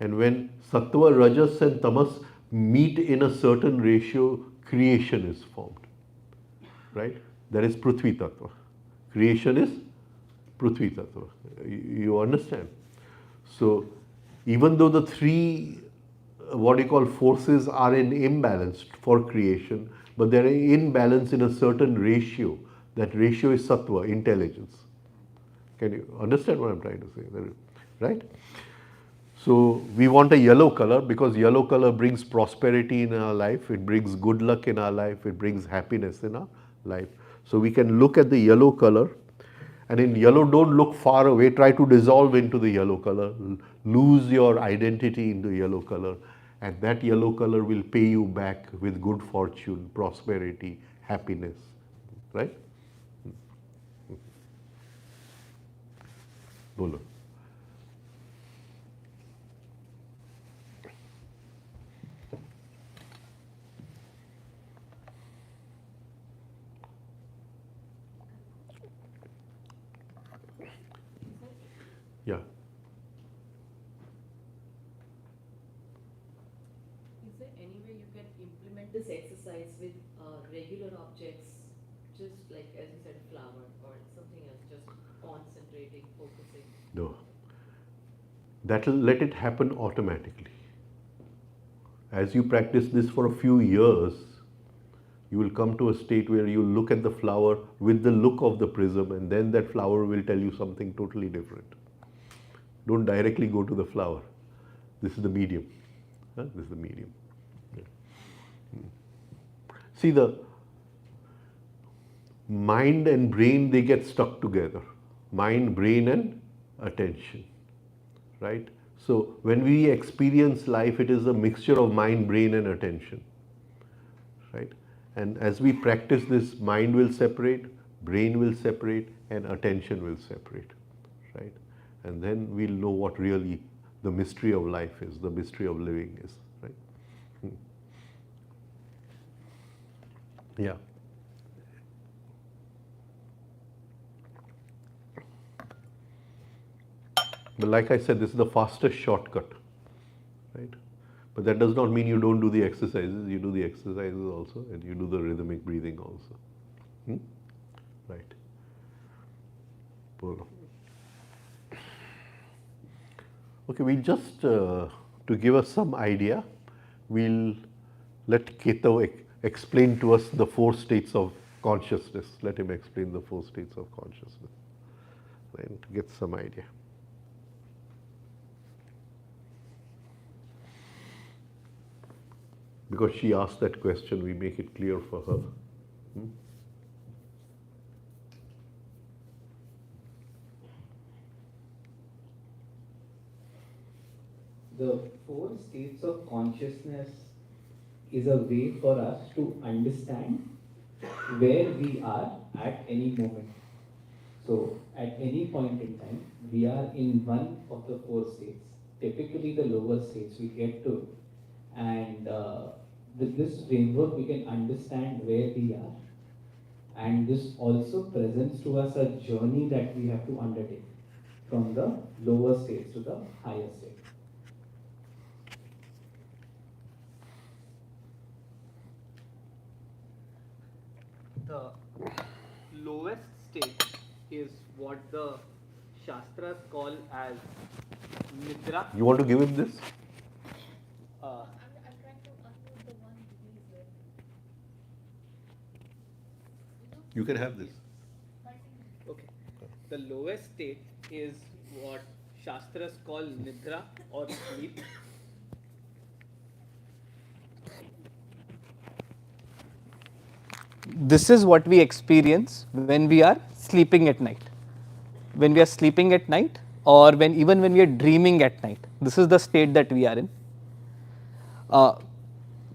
And when sattva, rajas, and tamas meet in a certain ratio, creation is formed. Right? That is Prithvi Tattva. Creation is Prithvi Tattva. You understand? So even though the three, what you call forces are in imbalance for creation, but they are in balance in a certain ratio. That ratio is sattva, intelligence. Can you understand what I'm trying to say? Right? So we want a yellow color because yellow color brings prosperity in our life, it brings good luck in our life, it brings happiness in our life. So we can look at the yellow color, and in yellow, don't look far away, try to dissolve into the yellow color, lose your identity in the yellow color, and that yellow color will pay you back with good fortune, prosperity, happiness, right? Bolo. Yeah. Is there any way you can implement this exercise with regular objects, just like as you said, flower or something else, just concentrating, focusing? No. That will let it happen automatically. As you practice this for a few years, you will come to a state where you look at the flower with the look of the prism, and then that flower will tell you something totally different. Don't directly go to the flower. This is the medium. This is the medium. See, the mind and brain, they get stuck together. Mind, brain, and attention. Right? So when we experience life, it is a mixture of mind, brain, and attention. Right? And as we practice this, mind will separate, brain will separate, and attention will separate. Right? And then we'll know what really the mystery of life is, the mystery of living is. Right? Yeah. But like I said, this is the fastest shortcut, right? But that does not mean you don't do the exercises. You do the exercises also, and you do the rhythmic breathing also. Right. Polo. Okay, we just, to give us some idea, we'll let Keto explain to us the 4 states of consciousness. Let him explain the 4 states of consciousness, and to get some idea. Because she asked that question, we make it clear for her. The 4 states of consciousness is a way for us to understand where we are at any moment. So, at any point in time, we are in one of the 4 states. typically the lower states we get to. And with this framework, we can understand where we are. And this also presents to us a journey that we have to undertake from the lower states to the higher state. The lowest state is what the Shastras call as Nidra. You want to give him this? I'm trying to unmute the one release there. You can have this. Okay. The lowest state is what Shastras call Nidra or sleep. This is what we experience when we are sleeping at night. When we are sleeping at night, or even when we are dreaming at night, this is the state that we are in.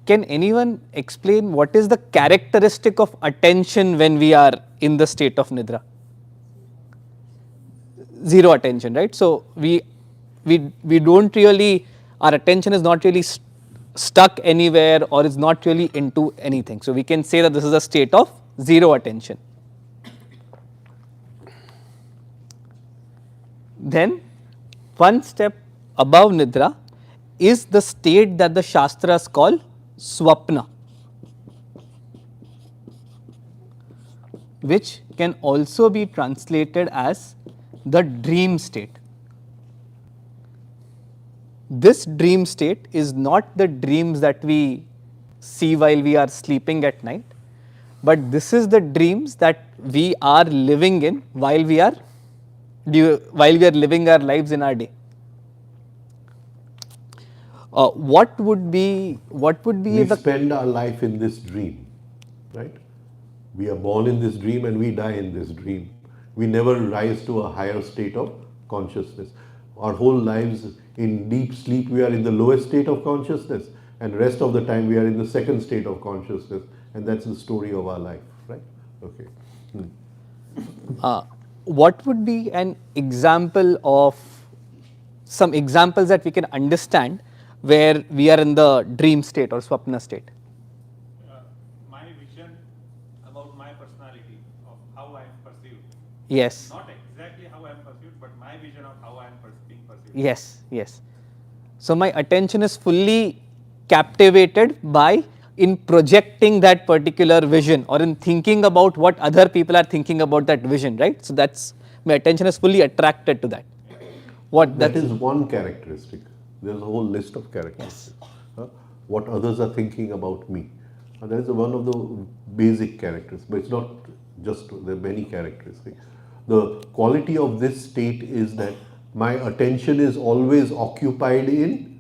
Can anyone explain what is the characteristic of attention when we are in the state of Nidra? Zero attention, right? So we don't really, our attention is not really stuck anywhere or is not really into anything. So we can say that this is a state of zero attention. Then one step above Nidra is the state that the Shastras call Swapna, which can also be translated as the dream state. This dream state is not the dreams that we see while we are sleeping at night, but this is the dreams that we are living in while we are living our lives in our day. What would be We the spend our life in this dream, right? We are born in this dream and we die in this dream. We never rise to a higher state of consciousness. Our whole lives in deep sleep, we are in the lowest state of consciousness, and rest of the time we are in the second state of consciousness, and that's the story of our life, right? Okay. What would be an example of some examples that we can understand where we are in the dream state or swapna state? My vision about my personality, of how I am perceived. Yes. Not exactly how I am perceived, but my vision of how I am being perceived. Yes, yes. So my attention is fully captivated by in projecting that particular vision or in thinking about what other people are thinking about that vision, right? So that's, my attention is fully attracted to that. That is one characteristic. There's a whole list of characteristics. What others are thinking about me. That is one of the basic characteristics, but it's not just, there are many characteristics. The quality of this state is that my attention is always occupied in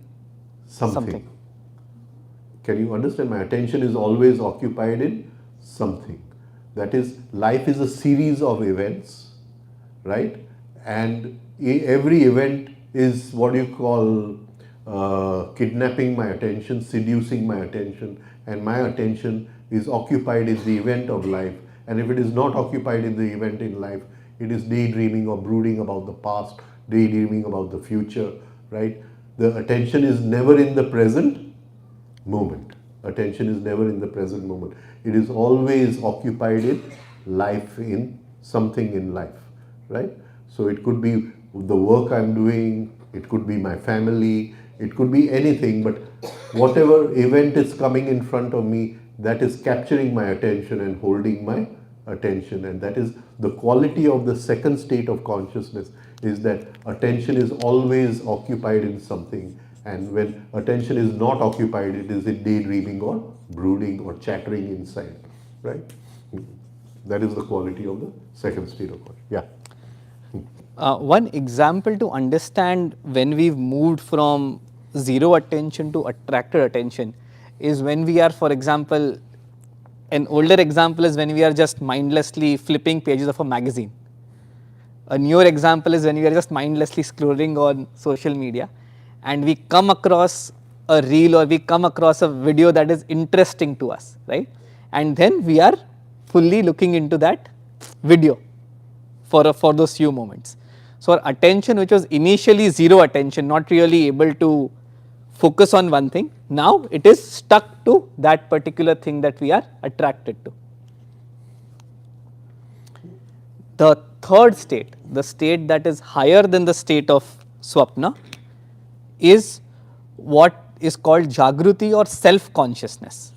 something. Can you understand? My attention is always occupied in something. That is, life is a series of events, right? And every event is what you call kidnapping my attention, seducing my attention, and my attention is occupied in the event of life. And if it is not occupied in the event in life, it is daydreaming or brooding about the past, daydreaming about the future, right? The attention is never in the present moment. Attention is never in the present moment. It is always occupied in life, in something in life, right? So it could be the work I'm doing, it could be my family, it could be anything, but whatever event is coming in front of me, that is capturing my attention and holding my attention. And that is the quality of the second state of consciousness, is that attention is always occupied in something. And when attention is not occupied, it is in daydreaming or brooding or chattering inside, right? That is the quality of the second state of consciousness. Yeah. One example to understand when we've moved from zero attention to attracted attention is when we are, for example, an older example is when we are just mindlessly flipping pages of a magazine. A newer example is when we are just mindlessly scrolling on social media and we come across a reel or we come across a video that is interesting to us, right? And then we are fully looking into that video for those few moments. So our attention, which was initially zero attention, not really able to focus on one thing, now it is stuck to that particular thing that we are attracted to. The third state, the state that is higher than the state of swapna, is what is called jagruti or self consciousness.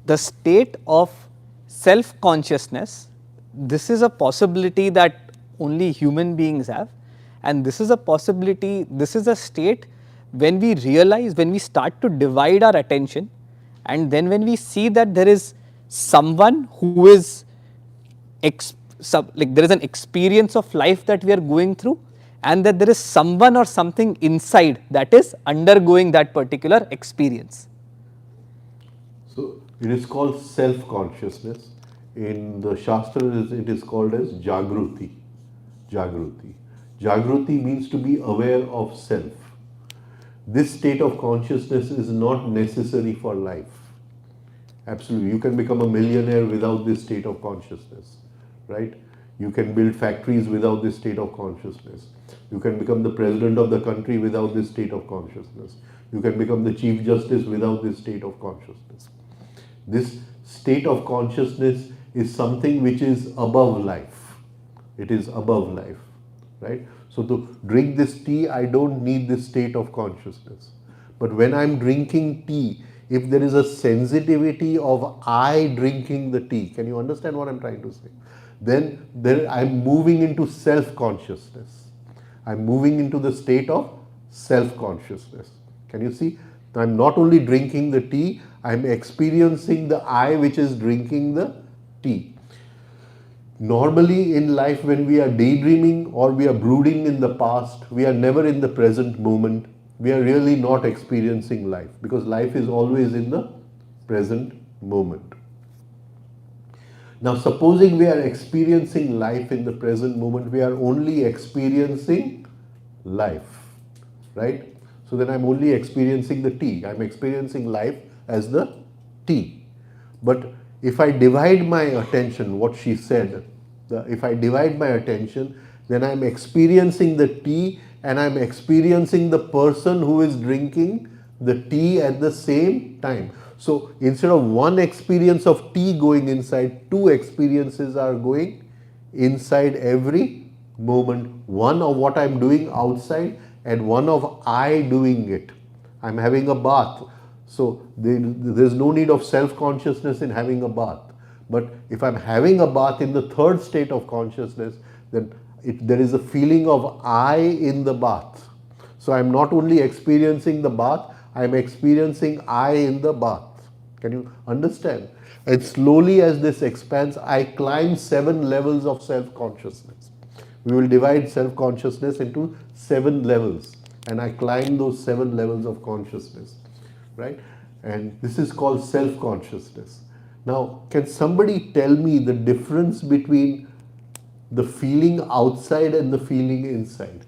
The state of self consciousness, this is a possibility that only human beings have, and this is a possibility, this is a state when we realize, when we start to divide our attention, and then when we see that there is someone who is like there is an experience of life that we are going through, and that there is someone or something inside that is undergoing that particular experience. So it is called self-consciousness. In the Shastras, it is called as Jagruti. Jagruti. Jagruti means to be aware of self. This state of consciousness is not necessary for life. Absolutely. You can become a millionaire without this state of consciousness, right? You can build factories without this state of consciousness. You can become the president of the country without this state of consciousness. You can become the chief justice without this state of consciousness. This state of consciousness is something which is above life. It is above life, right? So to drink this tea, I don't need this state of consciousness. But when I'm drinking tea, if there is a sensitivity of I drinking the tea, can you understand what I'm trying to say? Then I'm moving into self-consciousness. I'm moving into the state of self-consciousness. Can you see? I'm not only drinking the tea, I'm experiencing the I which is drinking the tea. Normally in life, when we are daydreaming or we are brooding in the past, we are never in the present moment. We are really not experiencing life, because life is always in the present moment. Now, supposing we are experiencing life in the present moment, we are only experiencing life, right? So then I'm only experiencing the tea. I'm experiencing life as the tea. But if I divide my attention, what she said, if I divide my attention, then I'm experiencing the tea and I'm experiencing the person who is drinking the tea at the same time. So instead of one experience of tea going inside, two experiences are going inside every moment. One of what I'm doing outside and one of I doing it. I'm having a bath. So there's no need of self-consciousness in having a bath. But if I'm having a bath in the third state of consciousness, then there is a feeling of I in the bath. So I'm not only experiencing the bath, I'm experiencing I in the bath. Can you understand? And slowly as this expands, I climb 7 levels of self-consciousness. We will divide self-consciousness into 7 levels, and I climb those 7 levels of consciousness, right? And this is called self-consciousness. Now, can somebody tell me the difference between the feeling outside and the feeling inside?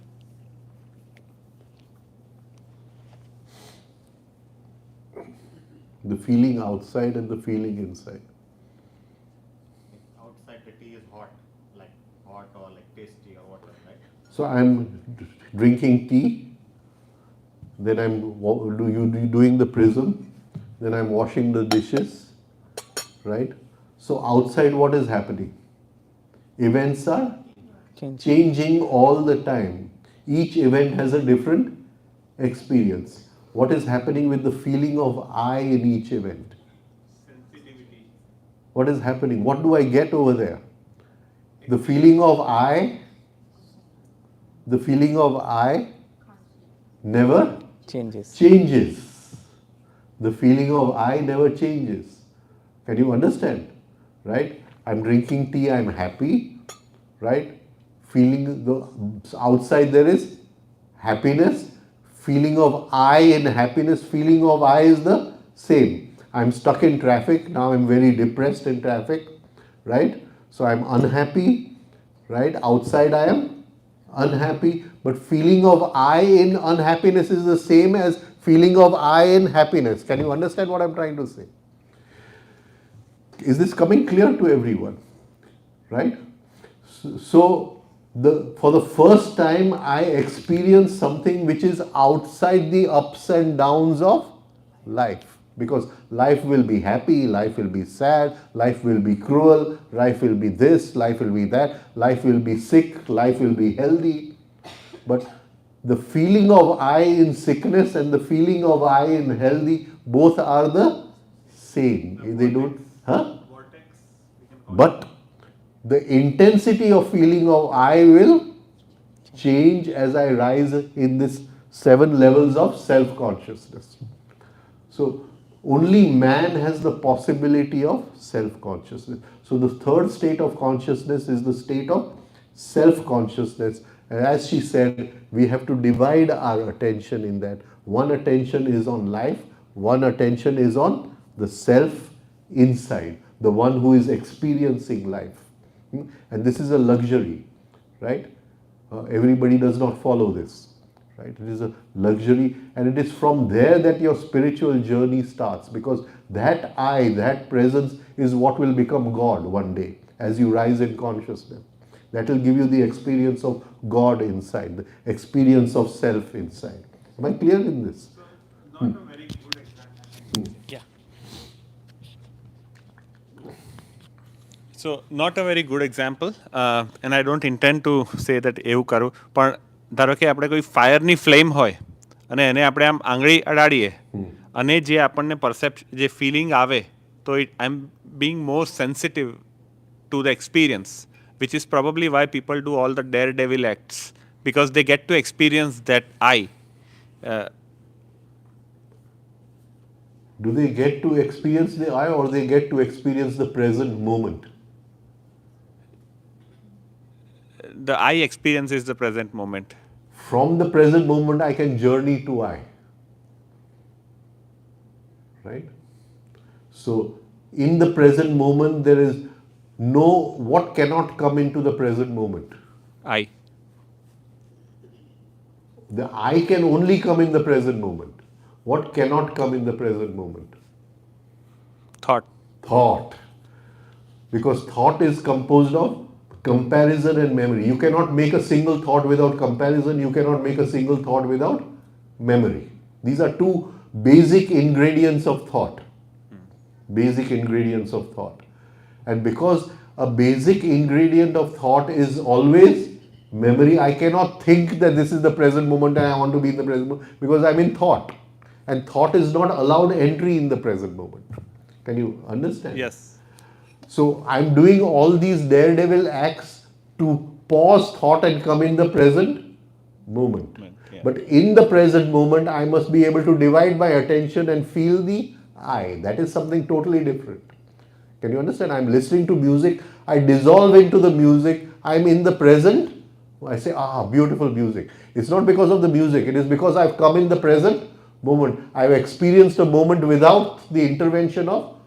The feeling outside and the feeling inside. Outside the tea is hot or like tasty or whatever, right? So I'm drinking tea, then I'm doing the prism, then I'm washing the dishes, right? So outside what is happening? Events are changing all the time. Each event has a different experience. What is happening with the feeling of I in each event? Sensitivity. What is happening? What do I get over there? The feeling of I never changes. The feeling of I never changes. Can you understand? Right? I'm drinking tea, I'm happy, right? Feeling the outside there is happiness. Feeling of I in happiness, feeling of I is the same. I'm stuck in traffic, now I'm very depressed in traffic, right? So I'm unhappy, right? Outside I am unhappy, but feeling of I in unhappiness is the same as feeling of I in happiness. Can you understand what I'm trying to say? Is this coming clear to everyone? Right? So for the first time I experience something which is outside the ups and downs of life, because life will be happy, life will be sad, life will be cruel, life will be this, life will be that, life will be sick, life will be healthy. But the feeling of I in sickness and the feeling of I in healthy, both are the same. They don't, huh? Vortex, we can call it. But the intensity of feeling of I will change as I rise in this 7 levels of self-consciousness. So only man has the possibility of self-consciousness. So the third state of consciousness is the state of self-consciousness. And as she said, we have to divide our attention in that. One attention is on life, one attention is on the self inside, the one who is experiencing life. And this is a luxury, right? Everybody does not follow this, right? It is a luxury, and it is from there that your spiritual journey starts, because that I, that presence is what will become God one day as you rise in consciousness. That will give you the experience of God inside, the experience of self inside. Am I clear in this? So, not a very good example. Yeah. So, not a very good example, and I don't intend to say that એવું કરું, પણ ધારો કે આપણે કોઈ ફાયરની flame હોય અને એને આપણે આમ આંગળી અડાડીએ અને જે આપણને જે ફિલિંગ આવે, તો I am being more sensitive to the experience, which is probably why people do all the daredevil acts, because they get to experience that I. Do they get to experience the I, or they get to experience the present moment? The I experience is the present moment. From the present moment I can journey to I. Right? So in the present moment there is no, what cannot come into the present moment? I. The I can only come in the present moment. What cannot come in the present moment? Thought. Thought. Because thought is composed of comparison and memory. You cannot make a single thought without comparison. You cannot make a single thought without memory. These are two basic ingredients of thought. Basic ingredients of thought. And because a basic ingredient of thought is always memory, I cannot think that this is the present moment and I want to be in the present moment, because I'm in thought. And thought is not allowed entry in the present moment. Can you understand? Yes. So I'm doing all these daredevil acts to pause thought and come in the present moment. Yeah. But in the present moment, I must be able to divide my attention and feel the I. That is something totally different. Can you understand? I'm listening to music, I dissolve into the music, I'm in the present, I say, beautiful music. It's not because of the music, it is because I've come in the present moment. I've experienced a moment without the intervention of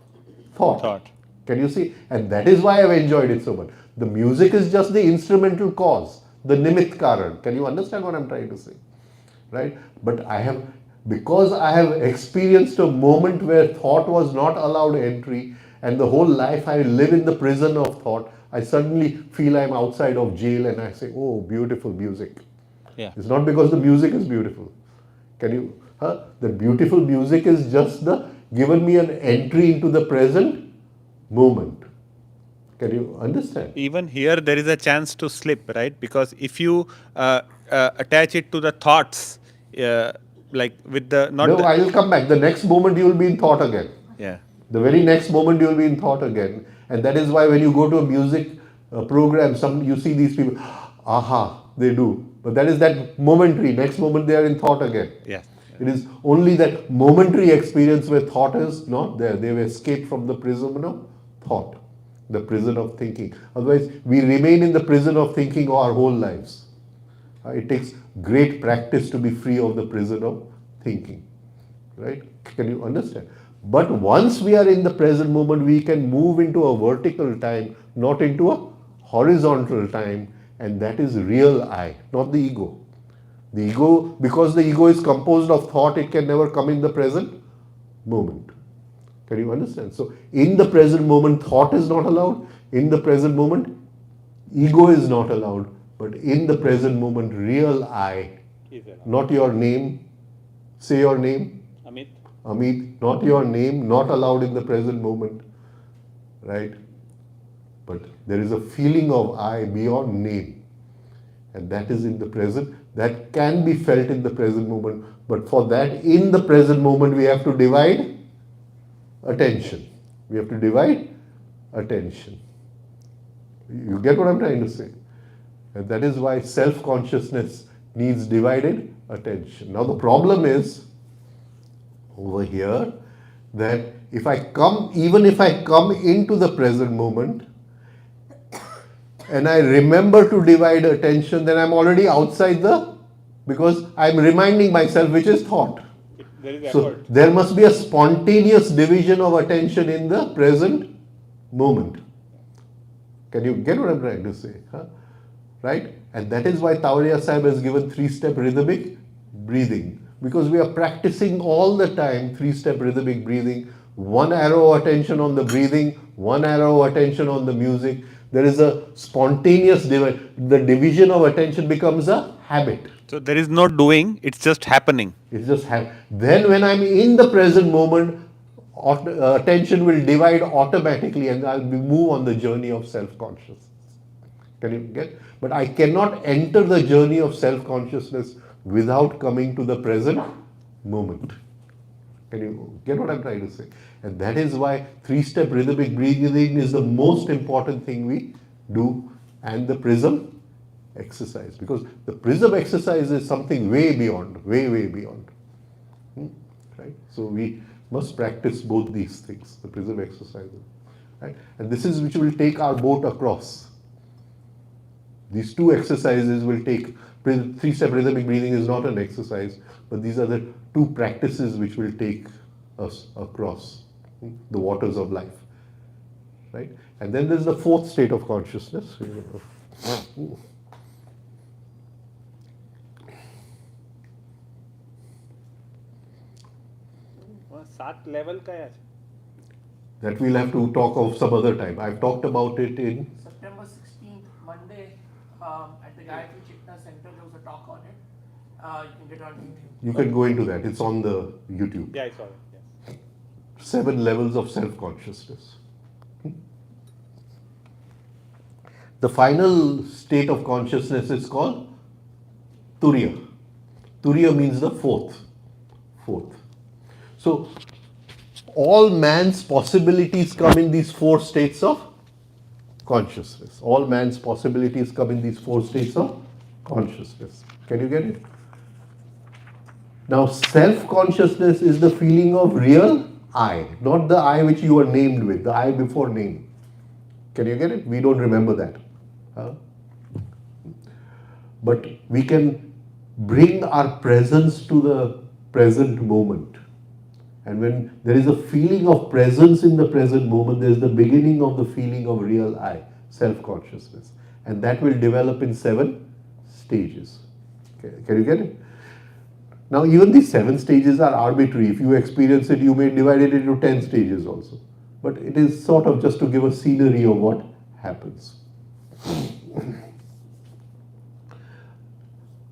thought. Can you see? And that is why I've enjoyed it so much. The music is just the instrumental cause, the nimit karan. Can you understand what I'm trying to say? Right? But because I have experienced a moment where thought was not allowed entry, and the whole life I live in the prison of thought, I suddenly feel I'm outside of jail and I say, oh, beautiful music. Yeah. It's not because the music is beautiful. Can you? The beautiful music is just given me an entry into the present moment. Can you understand? Even here there is a chance to slip, right? Because if you attach it to the thoughts, like with the I will come back. The next moment you will be in thought again. Yeah. The very next moment you will be in thought again. And that is why when you go to a music program, you see these people, they do. But that is that momentary. Next moment they are in thought again. Yes. It is only that momentary experience where thought is not there. They have escaped from the prison of thought, the prison of thinking. Otherwise, we remain in the prison of thinking our whole lives. It takes great practice to be free of the prison of thinking. Right? Can you understand? But once we are in the present moment, we can move into a vertical time, not into a horizontal time, and that is real I, not the ego. The ego, because the ego is composed of thought, it can never come in the present moment. Can you understand? So, in the present moment, thought is not allowed. In the present moment, ego is not allowed. But in the present moment, real I, not your name, say your name, Amit. Amit, not your name, not allowed in the present moment, right? But there is a feeling of I beyond name, and that is in the present, that can be felt in the present moment. But for that, in the present moment, we have to divide attention. We have to divide attention. You get what I'm trying to say? And that is why self-consciousness needs divided attention. Now the problem is over here that even if I come into the present moment and I remember to divide attention, then I'm already outside because I'm reminding myself, which is thought. There is So effort. there must be a spontaneous division of attention in the present moment. Can you get what I'm trying to say? Huh? Right? And that is why Tawariya Sahib has given 3-step rhythmic breathing. Because we are practicing all the time 3-step rhythmic breathing. One arrow of attention on the breathing, one arrow of attention on the music. There is a spontaneous division. The division of attention becomes a habit. So there is no doing, it's just happening. It's just then when I'm in the present moment, attention will divide automatically and I'll move on the journey of self-consciousness. Can you get? But I cannot enter the journey of self-consciousness without coming to the present moment. Can you get what I'm trying to say? And that is why 3-step rhythmic breathing is the most important thing we do, and the Prism exercise, because the Prism exercise is something way beyond, way beyond. Right? So we must practice both these things, the Prism exercise. Right? And this is which will take our boat across. These two exercises will take, 3-step rhythmic breathing is not an exercise, but these are the two practices which will take us across the waters of life. Right? And then there's the 4th state of consciousness. सात level कया છે? That we'll have to talk of some other time. I've talked about it in September 16th, Monday, at the Gayatri Chitna Center, there was a talk on it. You can get on YouTube. You can go into that. It's on the YouTube. Yeah, I saw it. Yes. 7 levels of self-consciousness. The final state of consciousness is called Turiya. Turiya means the fourth. So all man's possibilities come in these 4 states of consciousness. All man's possibilities come in these 4 states of consciousness. Can you get it? Now, self-consciousness is the feeling of real I, not the I which you are named with, the I before name. Can you get it? We don't remember that. Huh? But we can bring our presence to the present moment. And when there is a feeling of presence in the present moment, there is the beginning of the feeling of real I, self-consciousness. And that will develop in 7 stages. Can you get it? Now, even these 7 stages are arbitrary. If you experience it, you may divide it into 10 stages also. But it is sort of just to give a scenery of what happens.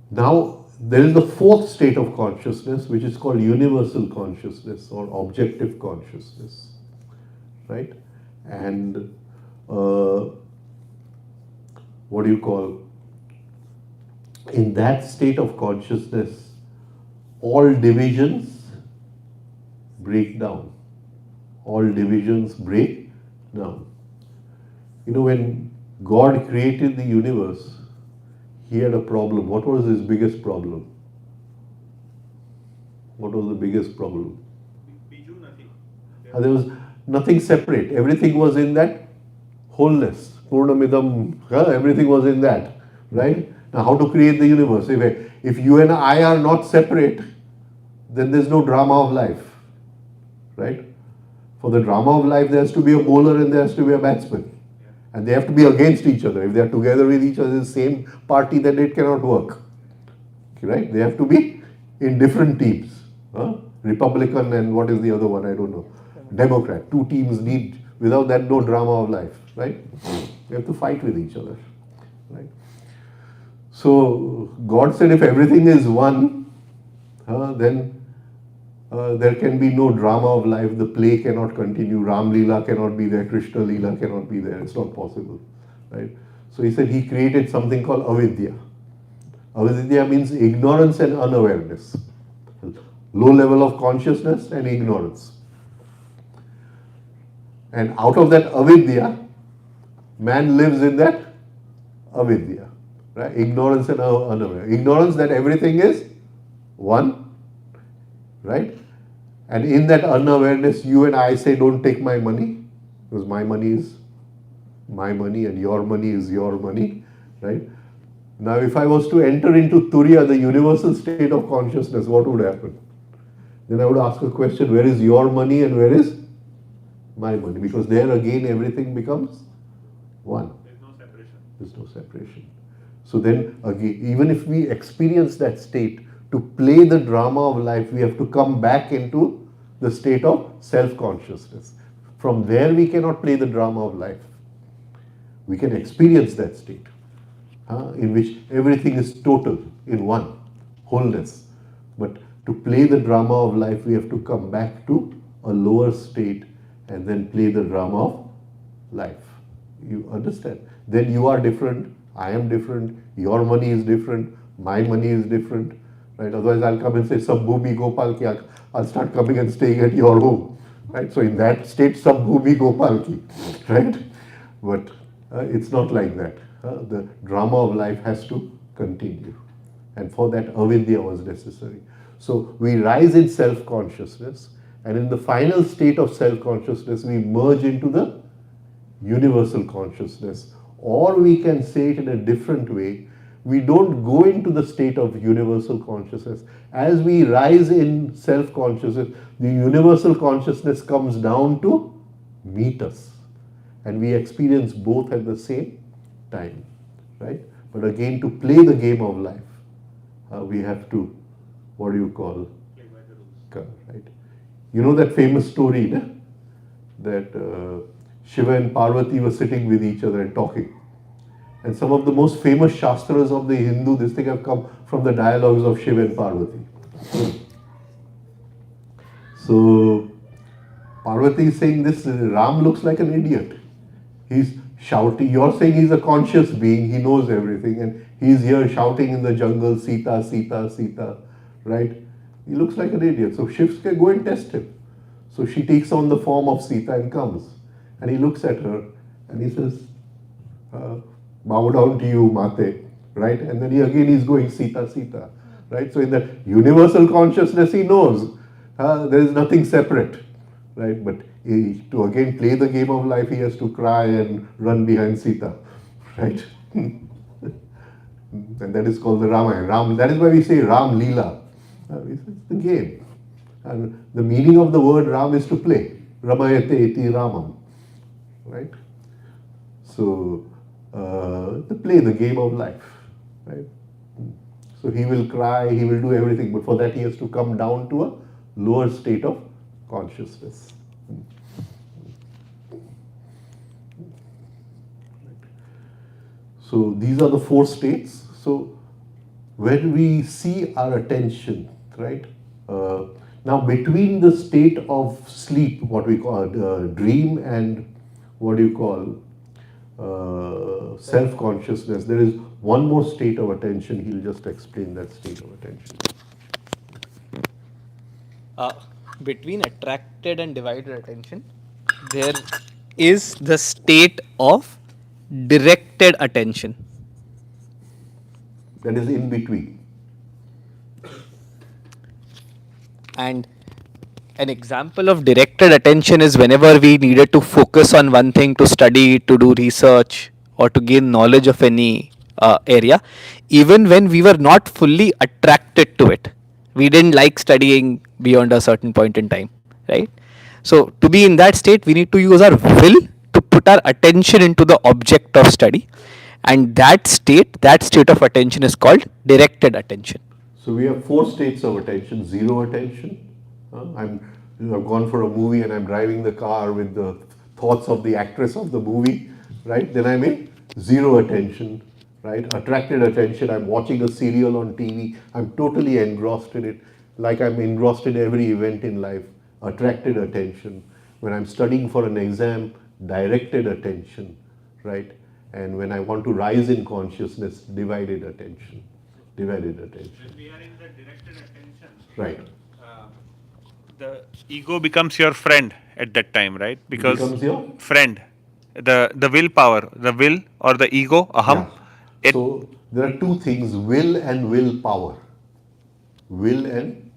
Now, there is the 4th state of consciousness, which is called universal consciousness or objective consciousness. Right? And what do you call? In that state of consciousness, all divisions break down. All divisions break down. You know, when God created the universe, He had a problem. What was His biggest problem? What was the biggest problem? There was nothing separate. Everything was in that wholeness. Purnamidam, everything was in that. Right? Now, how to create the universe? If you and I are not separate, then there's no drama of life. Right? For the drama of life, there has to be a bowler and there has to be a batsman. And they have to be against each other. If they are together with each other in the same party, then it cannot work. right? They have to be in different teams. Republican and what is the other one? I don't know. Democrat. Two teams need, without that, no drama of life, right? They have to fight with each other, right? So God said, if everything is one, then there can be no drama of life. The play cannot continue. Ram Leela cannot be there. Krishna Leela cannot be there. It's not possible, right? So he said he created something called avidya. Avidya means ignorance and unawareness. Low level of consciousness and ignorance. And out of that avidya, man lives in that avidya, right? Ignorance and unaware. Ignorance that everything is one, right? And in that unawareness, you and I say, don't take my money, because my money is my money and your money is your money, right? Now, if I was to enter into Turiya, the universal state of consciousness, what would happen? Then I would ask a question, where is your money and where is my money? Because there again, everything becomes one. There's no separation. There's no separation. So then again, even if we experience that state, to play the drama of life, we have to come back into the state of self-consciousness. From there, we cannot play the drama of life. We can experience that state, in which everything is total, in one, wholeness. But to play the drama of life, we have to come back to a lower state and then play the drama of life. You understand? Then you are different, I am different, your money is different, my money is different, right? Otherwise I'll come and say, Sambhumi Gopal ki, I'll start coming and staying at your home, right? So in that state, Sambhumi Gopal ki, right? But it's not like that. The drama of life has to continue. And for that, avidya was necessary. So we rise in self-consciousness, and in the final state of self-consciousness, we merge into the universal consciousness. Or we can say it in a different way, we don't go into the state of universal consciousness. As we rise in self-consciousness, the universal consciousness comes down to meet us. And we experience both at the same time, right? But again, to play the game of life, we have to, what do you call? Play by the rules. Right? You know that famous story, no? That Shiva and Parvati were sitting with each other and talking. And some of the most famous Shastras of the Hindu, this thing have come from the dialogues of Shiva and Parvati. So Parvati is saying, this Ram looks like an idiot. He's shouting, you're saying he's a conscious being, he knows everything, and he's here shouting in the jungle, Sita, Sita, Sita, right? He looks like an idiot. So Shiv can go and test him. So she takes on the form of Sita and comes. And he looks at her and he says, bow down to you, Mate, right? And then he's going Sita, Sita, right? So in the universal consciousness, he knows there is nothing separate, right? But to again play the game of life, he has to cry and run behind Sita, right? And that is called the Ramayana. That is why we say Ram Leela. It's the game. And the meaning of the word Ram is to play. Ramayate iti Ramam, right? So, to play the game of life, right? So he will cry, he will do everything, but for that he has to come down to a lower state of consciousness. So these are the four states. So when we see our attention, right? Now between the state of sleep, what we call dream, and what do you call self-consciousness, there is one more state of attention. He'll just explain that state of attention. Between attracted and divided attention, there is the state of directed attention. That is in between. And an example of directed attention is whenever we needed to focus on one thing to study, to do research, or to gain knowledge of any area, even when we were not fully attracted to it. We didn't like studying beyond a certain point in time, right? So to be in that state, we need to use our will to put our attention into the object of study. And that state of attention is called directed attention. So we have 4 states of attention. Zero attention. I've gone for a movie and I'm driving the car with the thoughts of the actress of the movie, right? Then I'm in zero attention, right? Attracted attention. I'm watching a serial on TV. I'm totally engrossed in it, like I'm engrossed in every event in life. Attracted attention. When I'm studying for an exam, directed attention, right? And when I want to rise in consciousness, divided attention. Divided attention. When we are in the directed attention, Right. the ego becomes your friend at that time, right? Because Becomes your? friend, the willpower, the will or the ego, aham. Yeah. So there are two things, will and willpower. Will and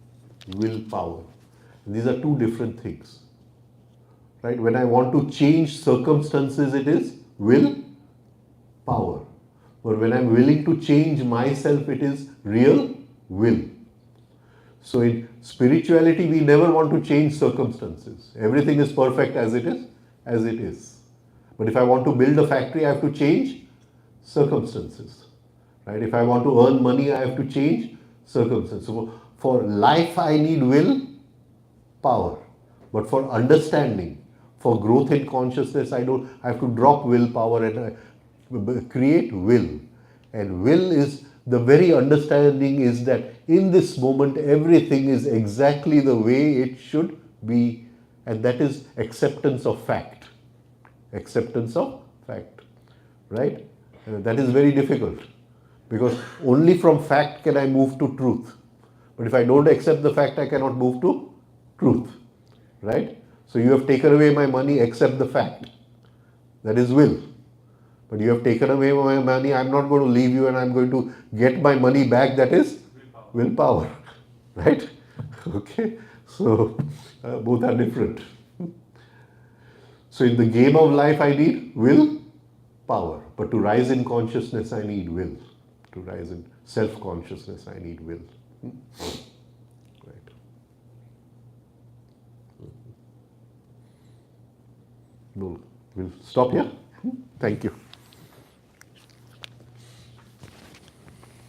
willpower. These are two different things. Right? When I want to change circumstances, it is will power. But when I'm willing to change myself, it is real will. So in spirituality, we never want to change circumstances. Everything is perfect as it is, as it is. But if I want to build a factory, I have to change circumstances. Right? If I want to earn money, I have to change circumstances. So for life, I need will power. But for understanding, for growth in consciousness, I have to drop willpower and create will. And will is the very understanding is that in this moment everything is exactly the way it should be, and that is acceptance of fact. Acceptance of fact, right? That is very difficult because only from fact can I move to truth. But if I don't accept the fact, I cannot move to truth, right? So you have taken away my money, accept the fact. That is will. But you have taken away my money, I'm not going to leave you and I'm going to get my money back, that is willpower, right? Okay, so both are different. So in the game of life, I need will power, but to rise in consciousness, I need will. To rise in self-consciousness, I need will. Right. No, we'll stop here. Thank you.